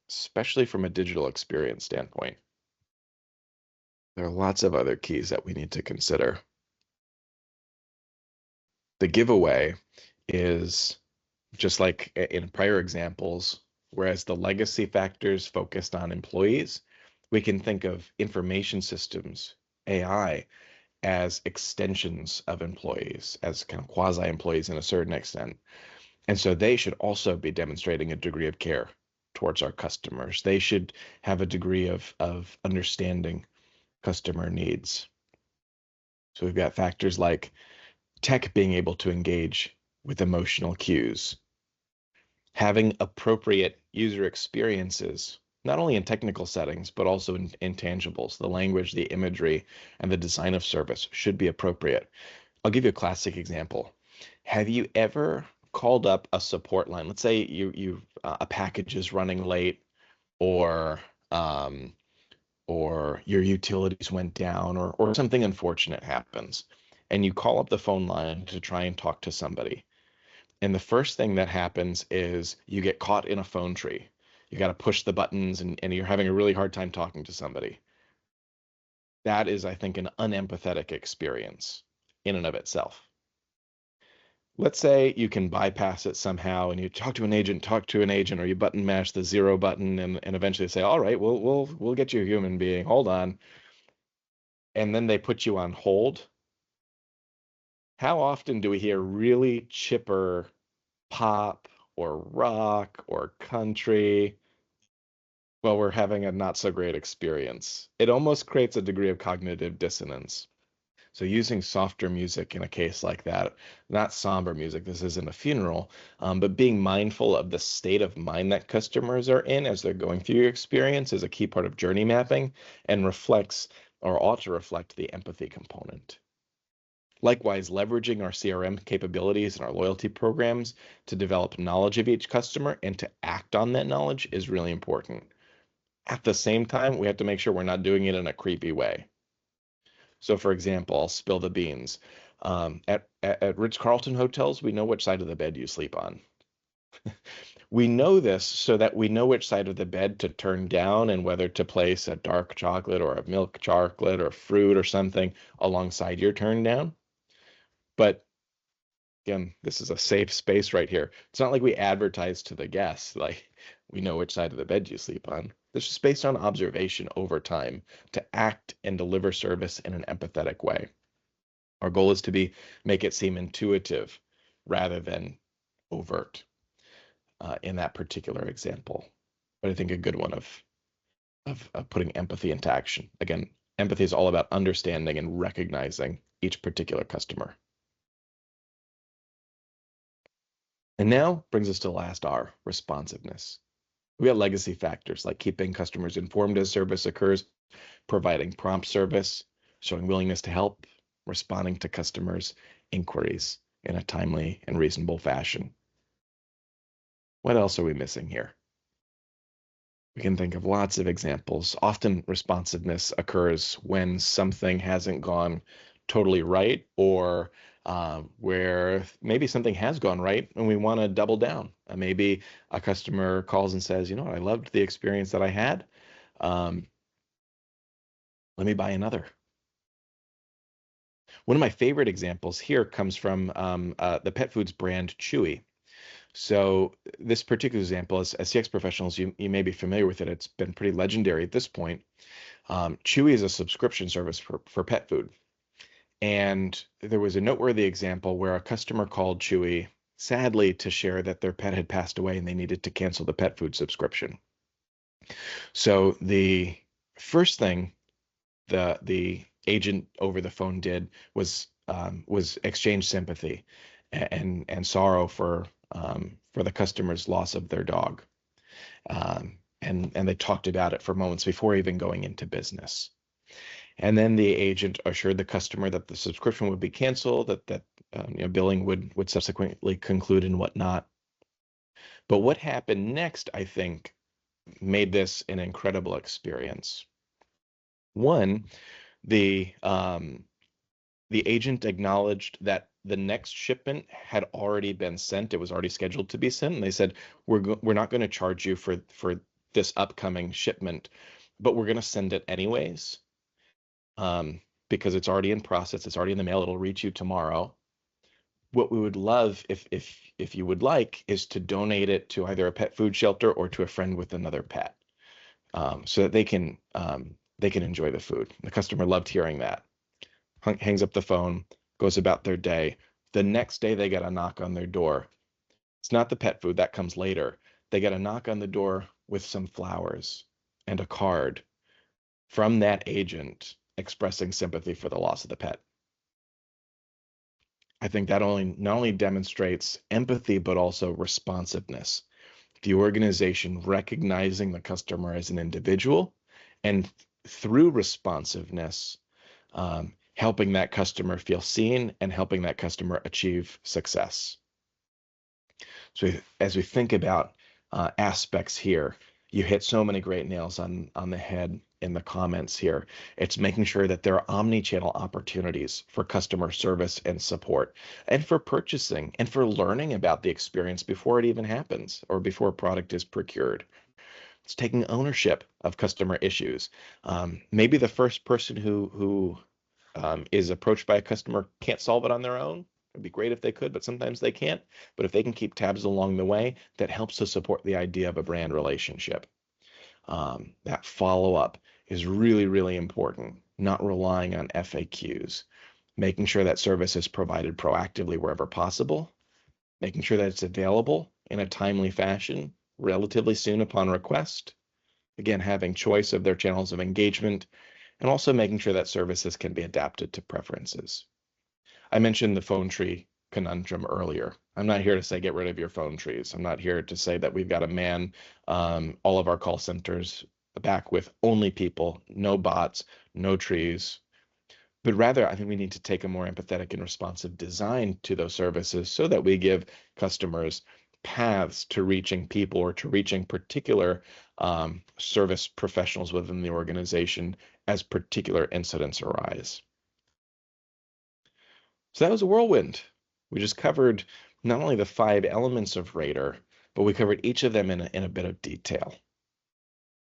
especially from a digital experience standpoint? There are lots of other keys that we need to consider. The giveaway is just like in prior examples, whereas the legacy factors focused on employees, we can think of information systems, AI, as extensions of employees, as kind of quasi-employees in a certain extent. And so they should also be demonstrating a degree of care towards our customers. They should have a degree of understanding customer needs. So we've got factors like tech being able to engage with emotional cues, having appropriate user experiences, not only in technical settings, but also in intangibles. The language, the imagery, and the design of service should be appropriate. I'll give you a classic example. Have you ever called up a support line? Let's say you've a package is running late, or um, or your utilities went down, or something unfortunate happens, and you call up the phone line to try and talk to somebody. And the first thing that happens is you get caught in a phone tree. You got to push the buttons, and you're having a really hard time talking to somebody. That is, I think, an unempathetic experience in and of itself. Let's say you can bypass it somehow and you talk to an agent, or you button mash the 0 button and eventually say, all right, we'll get you a human being. Hold on. And then they put you on hold. How often do we hear really chipper pop or rock or country while we're having a not so great experience? It almost creates a degree of cognitive dissonance. So using softer music in a case like that, not somber music, this isn't a funeral, but being mindful of the state of mind that customers are in as they're going through your experience is a key part of journey mapping and reflects, or ought to reflect, the empathy component. Likewise, leveraging our CRM capabilities and our loyalty programs to develop knowledge of each customer and to act on that knowledge is really important. At the same time, we have to make sure we're not doing it in a creepy way. So, for example, I'll spill the beans. At Ritz-Carlton hotels, we know which side of the bed you sleep on. We know this so that we know which side of the bed to turn down and whether to place a dark chocolate or a milk chocolate or fruit or something alongside your turn down. But again, this is a safe space right here. It's not like we advertise to the guests, like, we know which side of the bed you sleep on. This is based on observation over time to act and deliver service in an empathetic way. Our goal is to make it seem intuitive rather than overt in that particular example. But I think a good one of putting empathy into action. Again, empathy is all about understanding and recognizing each particular customer. And now brings us to the last R, responsiveness. We have legacy factors like keeping customers informed as service occurs, providing prompt service, showing willingness to help, responding to customers' inquiries in a timely and reasonable fashion. What else are we missing here? We can think of lots of examples. Often responsiveness occurs when something hasn't gone totally right, or where maybe something has gone right and we want to double down. Maybe a customer calls and says, you know, I loved the experience that I had. Let me buy another. One of my favorite examples here comes from the pet foods brand Chewy. So this particular example, as CX professionals, you may be familiar with it. It's been pretty legendary at this point. Chewy is a subscription service for pet food. And there was a noteworthy example where a customer called Chewy, sadly, to share that their pet had passed away and they needed to cancel the pet food subscription. So the first thing the agent over the phone did was exchange sympathy and sorrow for the customer's loss of their dog. And they talked about it for moments before even going into business. And then the agent assured the customer that the subscription would be canceled, that billing would subsequently conclude and whatnot. But what happened next, I think, made this an incredible experience. One, the agent acknowledged that the next shipment had already been sent. It was already scheduled to be sent. And they said, we're not going to charge you for this upcoming shipment, but we're going to send it anyways. Because it's already in process, it's already in the mail, it'll reach you tomorrow. What we would love, if you would like, is to donate it to either a pet food shelter or to a friend with another pet, so that they can enjoy the food. The customer loved hearing that. Hangs up the phone, goes about their day. The next day they get a knock on their door. It's not the pet food, that comes later. They get a knock on the door with some flowers and a card from that agent expressing sympathy for the loss of the pet. I think that not only demonstrates empathy, but also responsiveness. The organization recognizing the customer as an individual, and through responsiveness, helping that customer feel seen and helping that customer achieve success. So as we think about aspects here. You hit so many great nails on the head in the comments here. It's making sure that there are omni-channel opportunities for customer service and support, and for purchasing, and for learning about the experience before it even happens or before a product is procured. It's taking ownership of customer issues. Maybe the first person who is approached by a customer can't solve it on their own. It'd be great if they could, but sometimes they can't. But if they can keep tabs along the way, that helps to support the idea of a brand relationship. That follow-up is really, really important, not relying on FAQs, making sure that service is provided proactively wherever possible, making sure that it's available in a timely fashion relatively soon upon request, again, having choice of their channels of engagement, and also making sure that services can be adapted to preferences. I mentioned the phone tree conundrum earlier. I'm not here to say get rid of your phone trees. I'm not here to say that we've got to man all of our call centers back with only people, no bots, no trees. But rather, I think we need to take a more empathetic and responsive design to those services so that we give customers paths to reaching people or to reaching particular service professionals within the organization as particular incidents arise. So that was a whirlwind. We just covered not only the 5 elements of Radar, but we covered each of them in a bit of detail.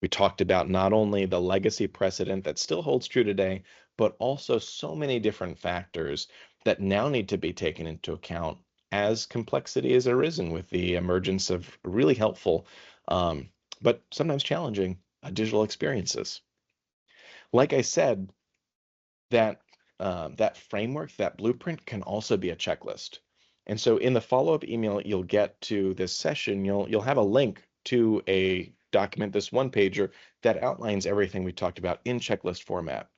We talked about not only the legacy precedent that still holds true today, but also so many different factors that now need to be taken into account as complexity has arisen with the emergence of really helpful, but sometimes challenging digital experiences. Like I said, that framework, that blueprint can also be a checklist. And so in the follow-up email you'll get to this session, you'll have a link to a document, this one-pager, that outlines everything we talked about in checklist format.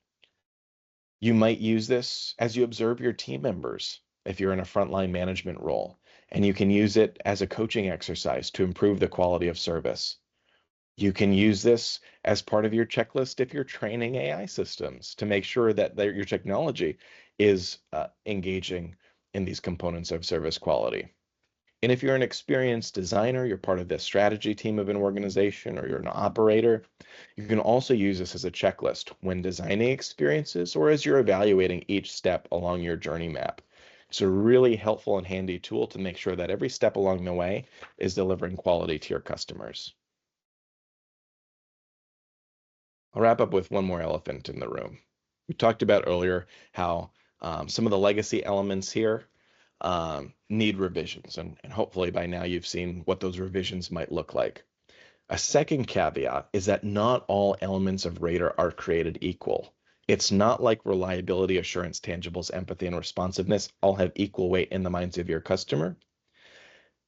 You might use this as you observe your team members if you're in a frontline management role, and you can use it as a coaching exercise to improve the quality of service. You can use this as part of your checklist if you're training AI systems to make sure that your technology is engaging in these components of service quality. And if you're an experienced designer, you're part of the strategy team of an organization, or you're an operator, you can also use this as a checklist when designing experiences or as you're evaluating each step along your journey map. It's a really helpful and handy tool to make sure that every step along the way is delivering quality to your customers. I'll wrap up with one more elephant in the room. We talked about earlier how some of the legacy elements here need revisions, and hopefully by now you've seen what those revisions might look like. A second caveat is that not all elements of Radar are created equal. It's not like reliability, assurance, tangibles, empathy, and responsiveness all have equal weight in the minds of your customer.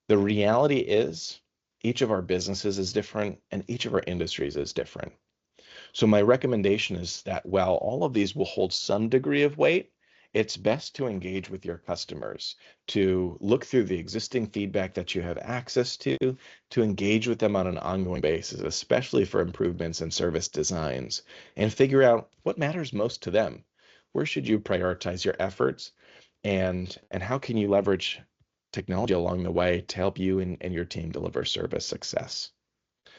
The reality is each of our businesses is different and each of our industries is different. So my recommendation is that while all of these will hold some degree of weight, it's best to engage with your customers, to look through the existing feedback that you have access to engage with them on an ongoing basis, especially for improvements in service designs, and figure out what matters most to them. Where should you prioritize your efforts, and how can you leverage technology along the way to help you and your team deliver service success?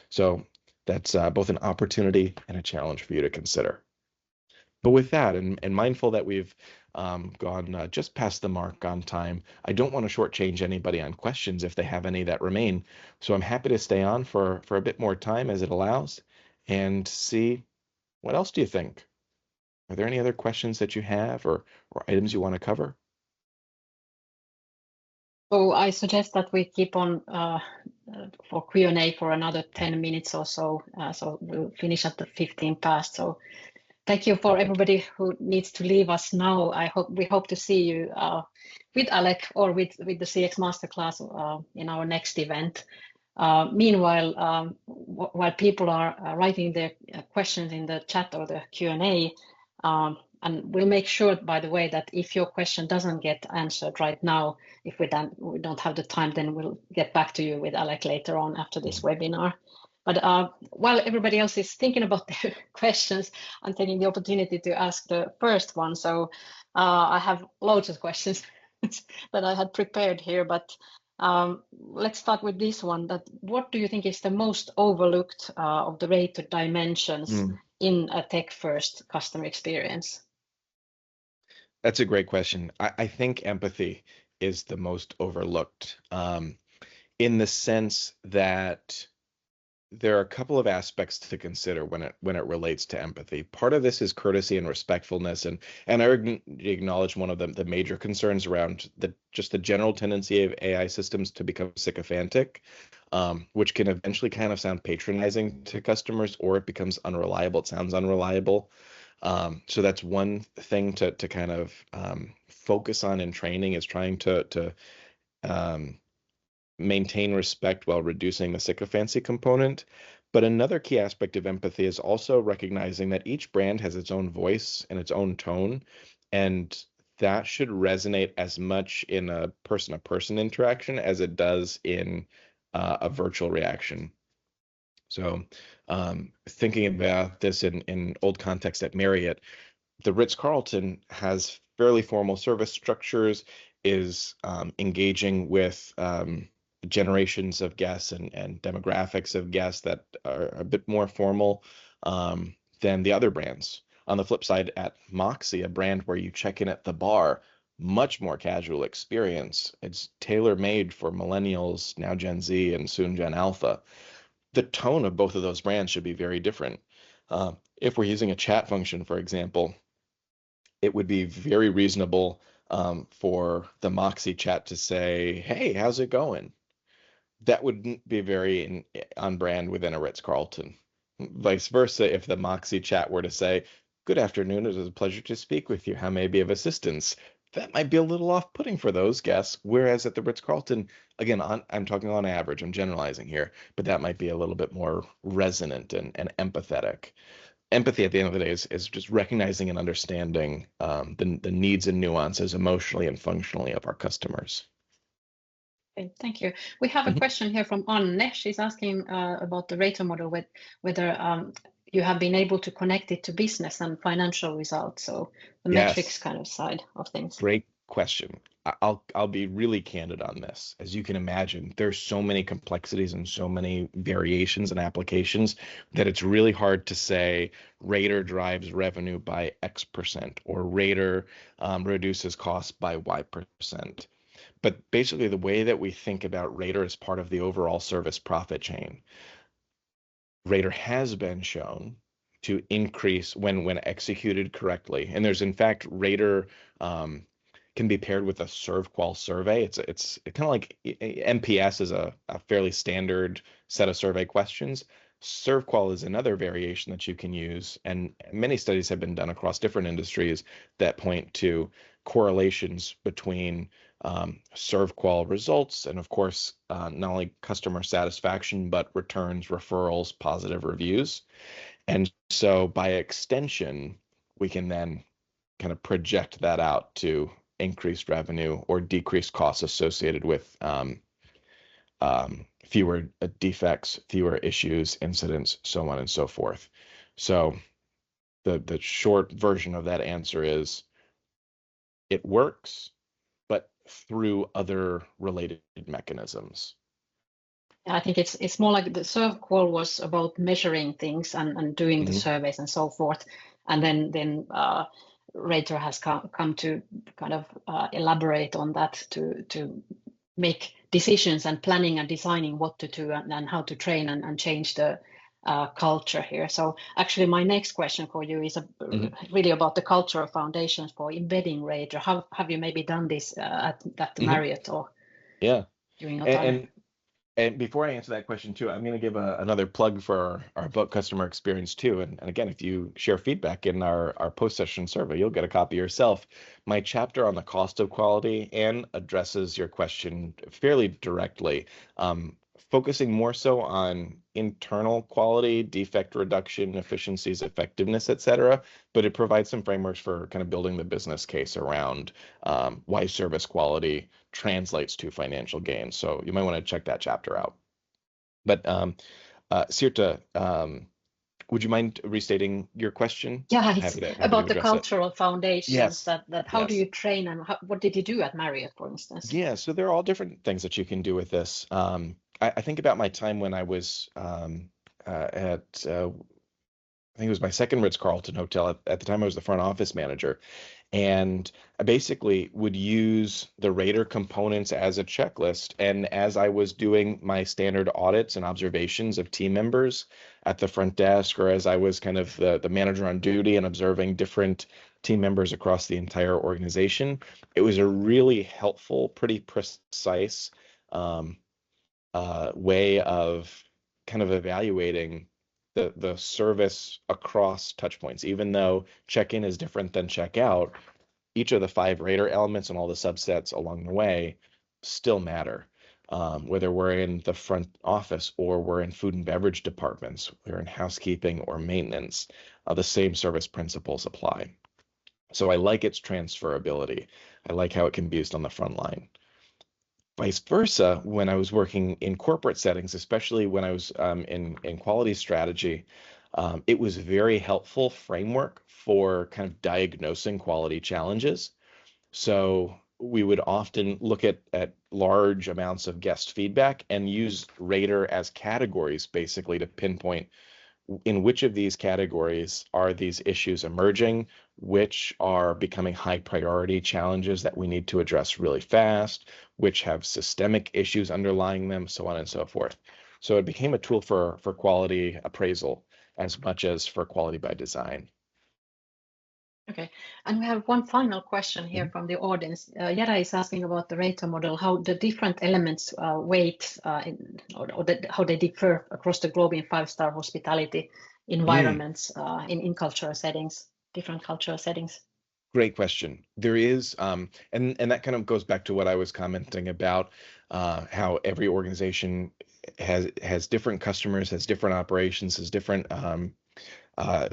So that's both an opportunity and a challenge for you to consider. But with that, and mindful that we've gone just past the mark on time, I don't want to shortchange anybody on questions if they have any that remain. So I'm happy to stay on for a bit more time as it allows and see what else do you think? Are there any other questions that you have or items you want to cover? So I suggest that we keep on for Q&A for another 10 minutes or so. So we'll finish at the 15 past. So thank you for everybody who needs to leave us now. We hope to see you with Alec or with the CX Masterclass in our next event. Meanwhile, while people are writing their questions in the chat or the Q&A, and we'll make sure, by the way, that if your question doesn't get answered right now, if we don't have the time, then we'll get back to you with Alec later on after this webinar. But while everybody else is thinking about their questions, I'm taking the opportunity to ask the first one. So I have loads of questions that I had prepared here, but Let's start with this one. That what do you think is the most overlooked of the Rater dimensions in a tech-first customer experience? That's a great question. I think empathy is the most overlooked, in the sense that there are a couple of aspects to consider when it relates to empathy. Part of this is courtesy and respectfulness, and I acknowledge one of the major concerns around just the general tendency of AI systems to become sycophantic, which can eventually kind of sound patronizing to customers, or it becomes unreliable. It sounds unreliable. So that's one thing to kind of focus on in training, is trying to maintain respect while reducing the sycophancy component. But another key aspect of empathy is also recognizing that each brand has its own voice and its own tone, and that should resonate as much in a person-to-person interaction as it does in a virtual reaction. So thinking about this in old context at Marriott, the Ritz-Carlton has fairly formal service structures, is engaging with generations of guests and demographics of guests that are a bit more formal than the other brands. On the flip side, at Moxie, a brand where you check in at the bar, much more casual experience. It's tailor-made for millennials, now Gen Z, and soon Gen Alpha. The tone of both of those brands should be very different. If we're using a chat function, for example, it would be very reasonable for the Moxie chat to say, "Hey, how's it going?" That wouldn't be very on brand within a Ritz-Carlton. Vice versa, if the Moxie chat were to say, "Good afternoon, it is a pleasure to speak with you. How may I be of assistance?" That might be a little off-putting for those guests. Whereas at the Ritz-Carlton, again, I'm talking on average, I'm generalizing here, but that might be a little bit more resonant and empathetic. Empathy at the end of the day is just recognizing and understanding the needs and nuances emotionally and functionally of our customers. Okay, thank you. We have a question here from Anne. She's asking about the Rater model, whether you have been able to connect it to business and financial results, so the metrics kind of side of things. Great question. I'll be really candid on this. As you can imagine, there's so many complexities and so many variations and applications that it's really hard to say Rater drives revenue by X% or Rater reduces costs by Y%. But basically, the way that we think about Rater is part of the overall service profit chain. Rater has been shown to increase when executed correctly. And there's, in fact, Rater can be paired with a ServQual survey. It's kind of like NPS is a fairly standard set of survey questions. ServQual is another variation that you can use, and many studies have been done across different industries that point to correlations between ServQual results and, of course, not only customer satisfaction, but returns, referrals, positive reviews. And so by extension, we can then kind of project that out to increased revenue or decreased costs associated with fewer defects, fewer issues, incidents, so on and so forth. So the short version of that answer is it works, but through other related mechanisms. I think it's more like the ServQual was about measuring things and doing the surveys and so forth, and then Rater has come to kind of elaborate on that to make decisions and planning and designing what to do and how to train and change the culture here. So actually, my next question for you is really about the cultural foundations for embedding Rater. How have you maybe done this at Marriott or during your time? And before I answer that question too, I'm going to give another plug for our book, Customer Experience too. And again, if you share feedback in our post-session survey, you'll get a copy yourself. My chapter on the cost of quality and addresses your question fairly directly, focusing more so on internal quality, defect reduction, efficiencies, effectiveness, et cetera. But it provides some frameworks for kind of building the business case around why service quality translates to financial gain. So you might want to check that chapter out. But Sirte, Would you mind restating your question? Yeah, it's Happy to about the address it. cultural foundations Yes. that how do Yes. you train and what did you do at Marriott, for instance? Yeah, so there are all different things that you can do with this. I think about my time when I was at I think it was my second Ritz-Carlton hotel. At the time, I was the front office manager, and I basically would use the Rater components as a checklist. And as I was doing my standard audits and observations of team members at the front desk, or as I was kind of the manager on duty and observing different team members across the entire organization, it was a really helpful, pretty precise um, way of kind of evaluating the service across touch points. Even though check-in is different than check-out, each of the 5 Rater elements and all the subsets along the way still matter. Whether we're in the front office or we're in food and beverage departments, we're in housekeeping or maintenance, the same service principles apply. So I like its transferability. I like how it can be used on the front line. Vice versa, when I was working in corporate settings, especially when I was in quality strategy, it was a very helpful framework for kind of diagnosing quality challenges. So we would often look at large amounts of guest feedback and use Rater as categories basically to pinpoint in which of these categories are these issues emerging, which are becoming high priority challenges that we need to address really fast, which have systemic issues underlying them, so on and so forth. So it became a tool for quality appraisal as much as for quality by design. Okay, and we have one final question here Mhm. from the audience. Yara is asking about the Rata model, how the different elements weight how they differ across the globe in five-star hospitality Mm. environments in cultural settings, different cultural settings. Great question. There is, and that kind of goes back to what I was commenting about, how every organization has different customers, has different operations, has different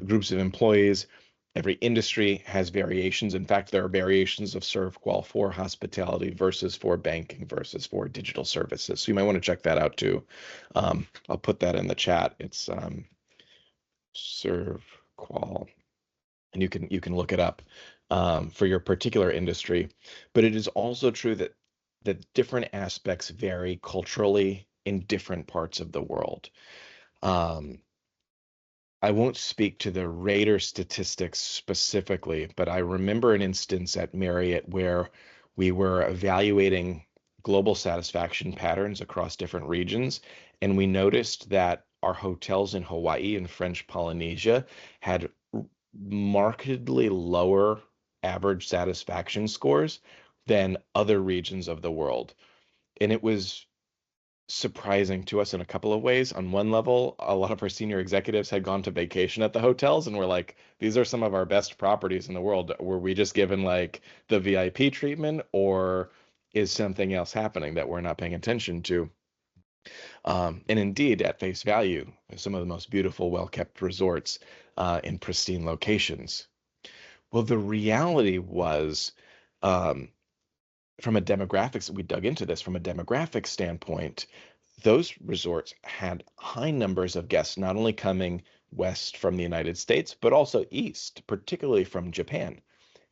groups of employees. Every industry has variations. In fact, there are variations of serve qual for hospitality versus for banking versus for digital services. So you might want to check that out too. I'll put that in the chat. It's serve qual, and you can look it up for your particular industry. But it is also true that different aspects vary culturally in different parts of the world. Um, I won't speak to the Rater statistics specifically, but I remember an instance at Marriott where we were evaluating global satisfaction patterns across different regions, and we noticed that our hotels in Hawaii and French Polynesia had markedly lower average satisfaction scores than other regions of the world. And it was surprising to us in a couple of ways. On one level, a lot of our senior executives had gone to vacation at the hotels and were like, these are some of our best properties in the world. Were we just given like the VIP treatment, or is something else happening that we're not paying attention to? And indeed, at face value, some of the most beautiful, well-kept resorts in pristine locations. Well, the reality was, um, from a demographics, we dug into this from a demographic standpoint, those resorts had high numbers of guests, not only coming west from the United States, but also east, particularly from Japan.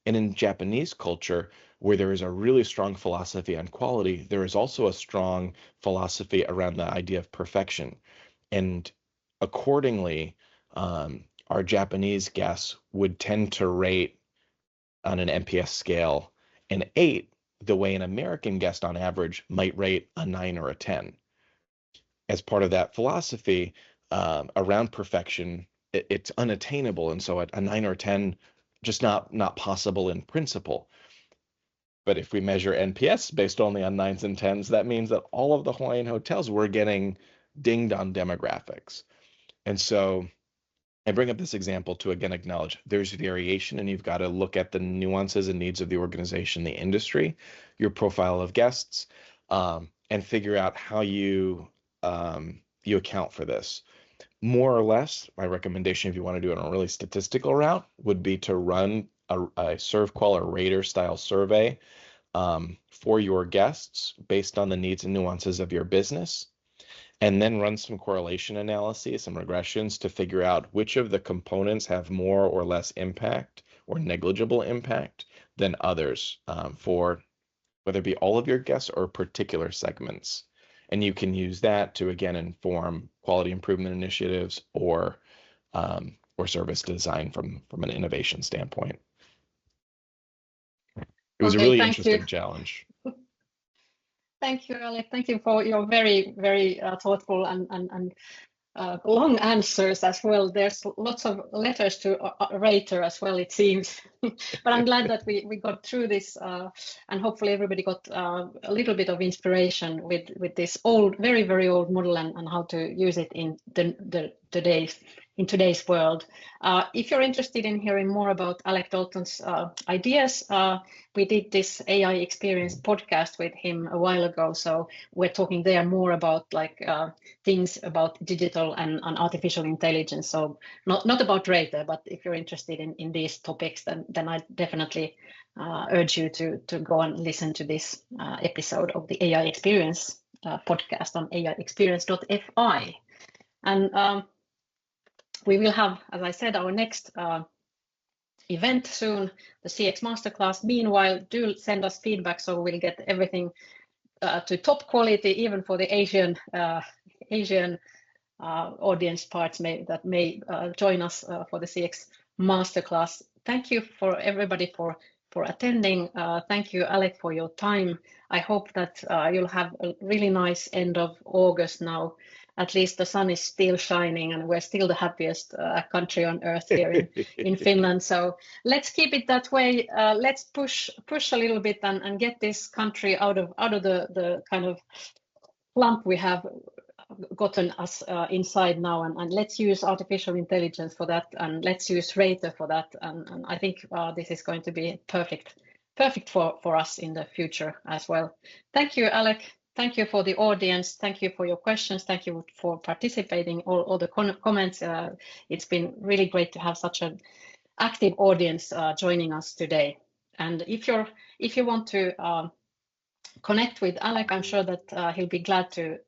And in Japanese culture, where there is a really strong philosophy on quality, there is also a strong philosophy around the idea of perfection. And accordingly, our Japanese guests would tend to rate on an NPS scale an 8, the way an American guest on average might rate a 9 or a 10. As part of that philosophy around perfection, it's unattainable, and so a 9 or 10 just not possible in principle. But if we measure NPS based only on 9s and 10s, that means that all of the Hawaiian hotels were getting dinged on demographics. And so I bring up this example to again acknowledge there's variation, and you've got to look at the nuances and needs of the organization, the industry, your profile of guests, and figure out how you account for this. More or less, my recommendation, if you want to do it on a really statistical route, would be to run a serve qual or Rater style survey for your guests based on the needs and nuances of your business, and then run some correlation analyses, some regressions to figure out which of the components have more or less impact or negligible impact than others for whether it be all of your guests or particular segments. And you can use that to, again, inform quality improvement initiatives or service design from an innovation standpoint. It was a really interesting challenge. Thank you, Alec. Thank you for your very, very thoughtful and long answers as well. There's lots of letters to Rater as well, it seems. But I'm glad that we got through this, and hopefully everybody got a little bit of inspiration with this old, very, very old model and how to use it in today's world. If you're interested in hearing more about Alec Dalton's ideas, we did this AI experience podcast with him a while ago. So we're talking there more about things about digital and artificial intelligence. So not about Rater, but if you're interested in these topics, then I definitely urge you to go and listen to this episode of the AI experience podcast on aiexperience.fi. And we will have, as I said, our next event soon, the CX Masterclass. Meanwhile, do send us feedback so we'll get everything to top quality, even for the Asian audience parts that may join us for the CX Masterclass. Thank you for everybody for attending. Thank you, Alec, for your time. I hope that you'll have a really nice end of August now. At least the sun is still shining and we're still the happiest country on earth here in Finland. So let's keep it that way. Let's push a little bit and get this country out of the kind of slump we have gotten us inside now, and let's use artificial intelligence for that, and let's use Rater for that, and I think this is going to be perfect for us in the future as well. Thank you, Alec. Thank you for the audience. Thank you for your questions. Thank you for participating, all the comments. It's been really great to have such an active audience joining us today. And if you want to connect with Alec, I'm sure that he'll be glad to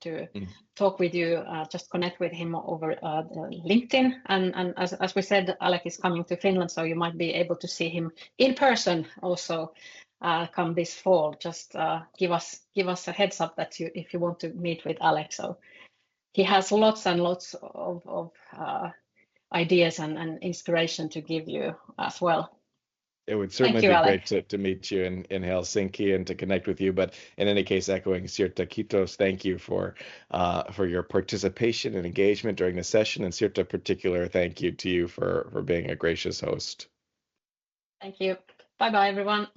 talk with you. Just connect with him over LinkedIn. And as we said, Alec is coming to Finland, so you might be able to see him in person also come this fall. Just give us a heads up that if you want to meet with Alec. So he has lots and lots of ideas and inspiration to give you as well. It would certainly be great to meet you in Helsinki and to connect with you. But in any case, echoing Sirte, kiitos, thank you for your participation and engagement during the session. And Sirte, particular thank you to you for being a gracious host. Thank you. Bye-bye, everyone.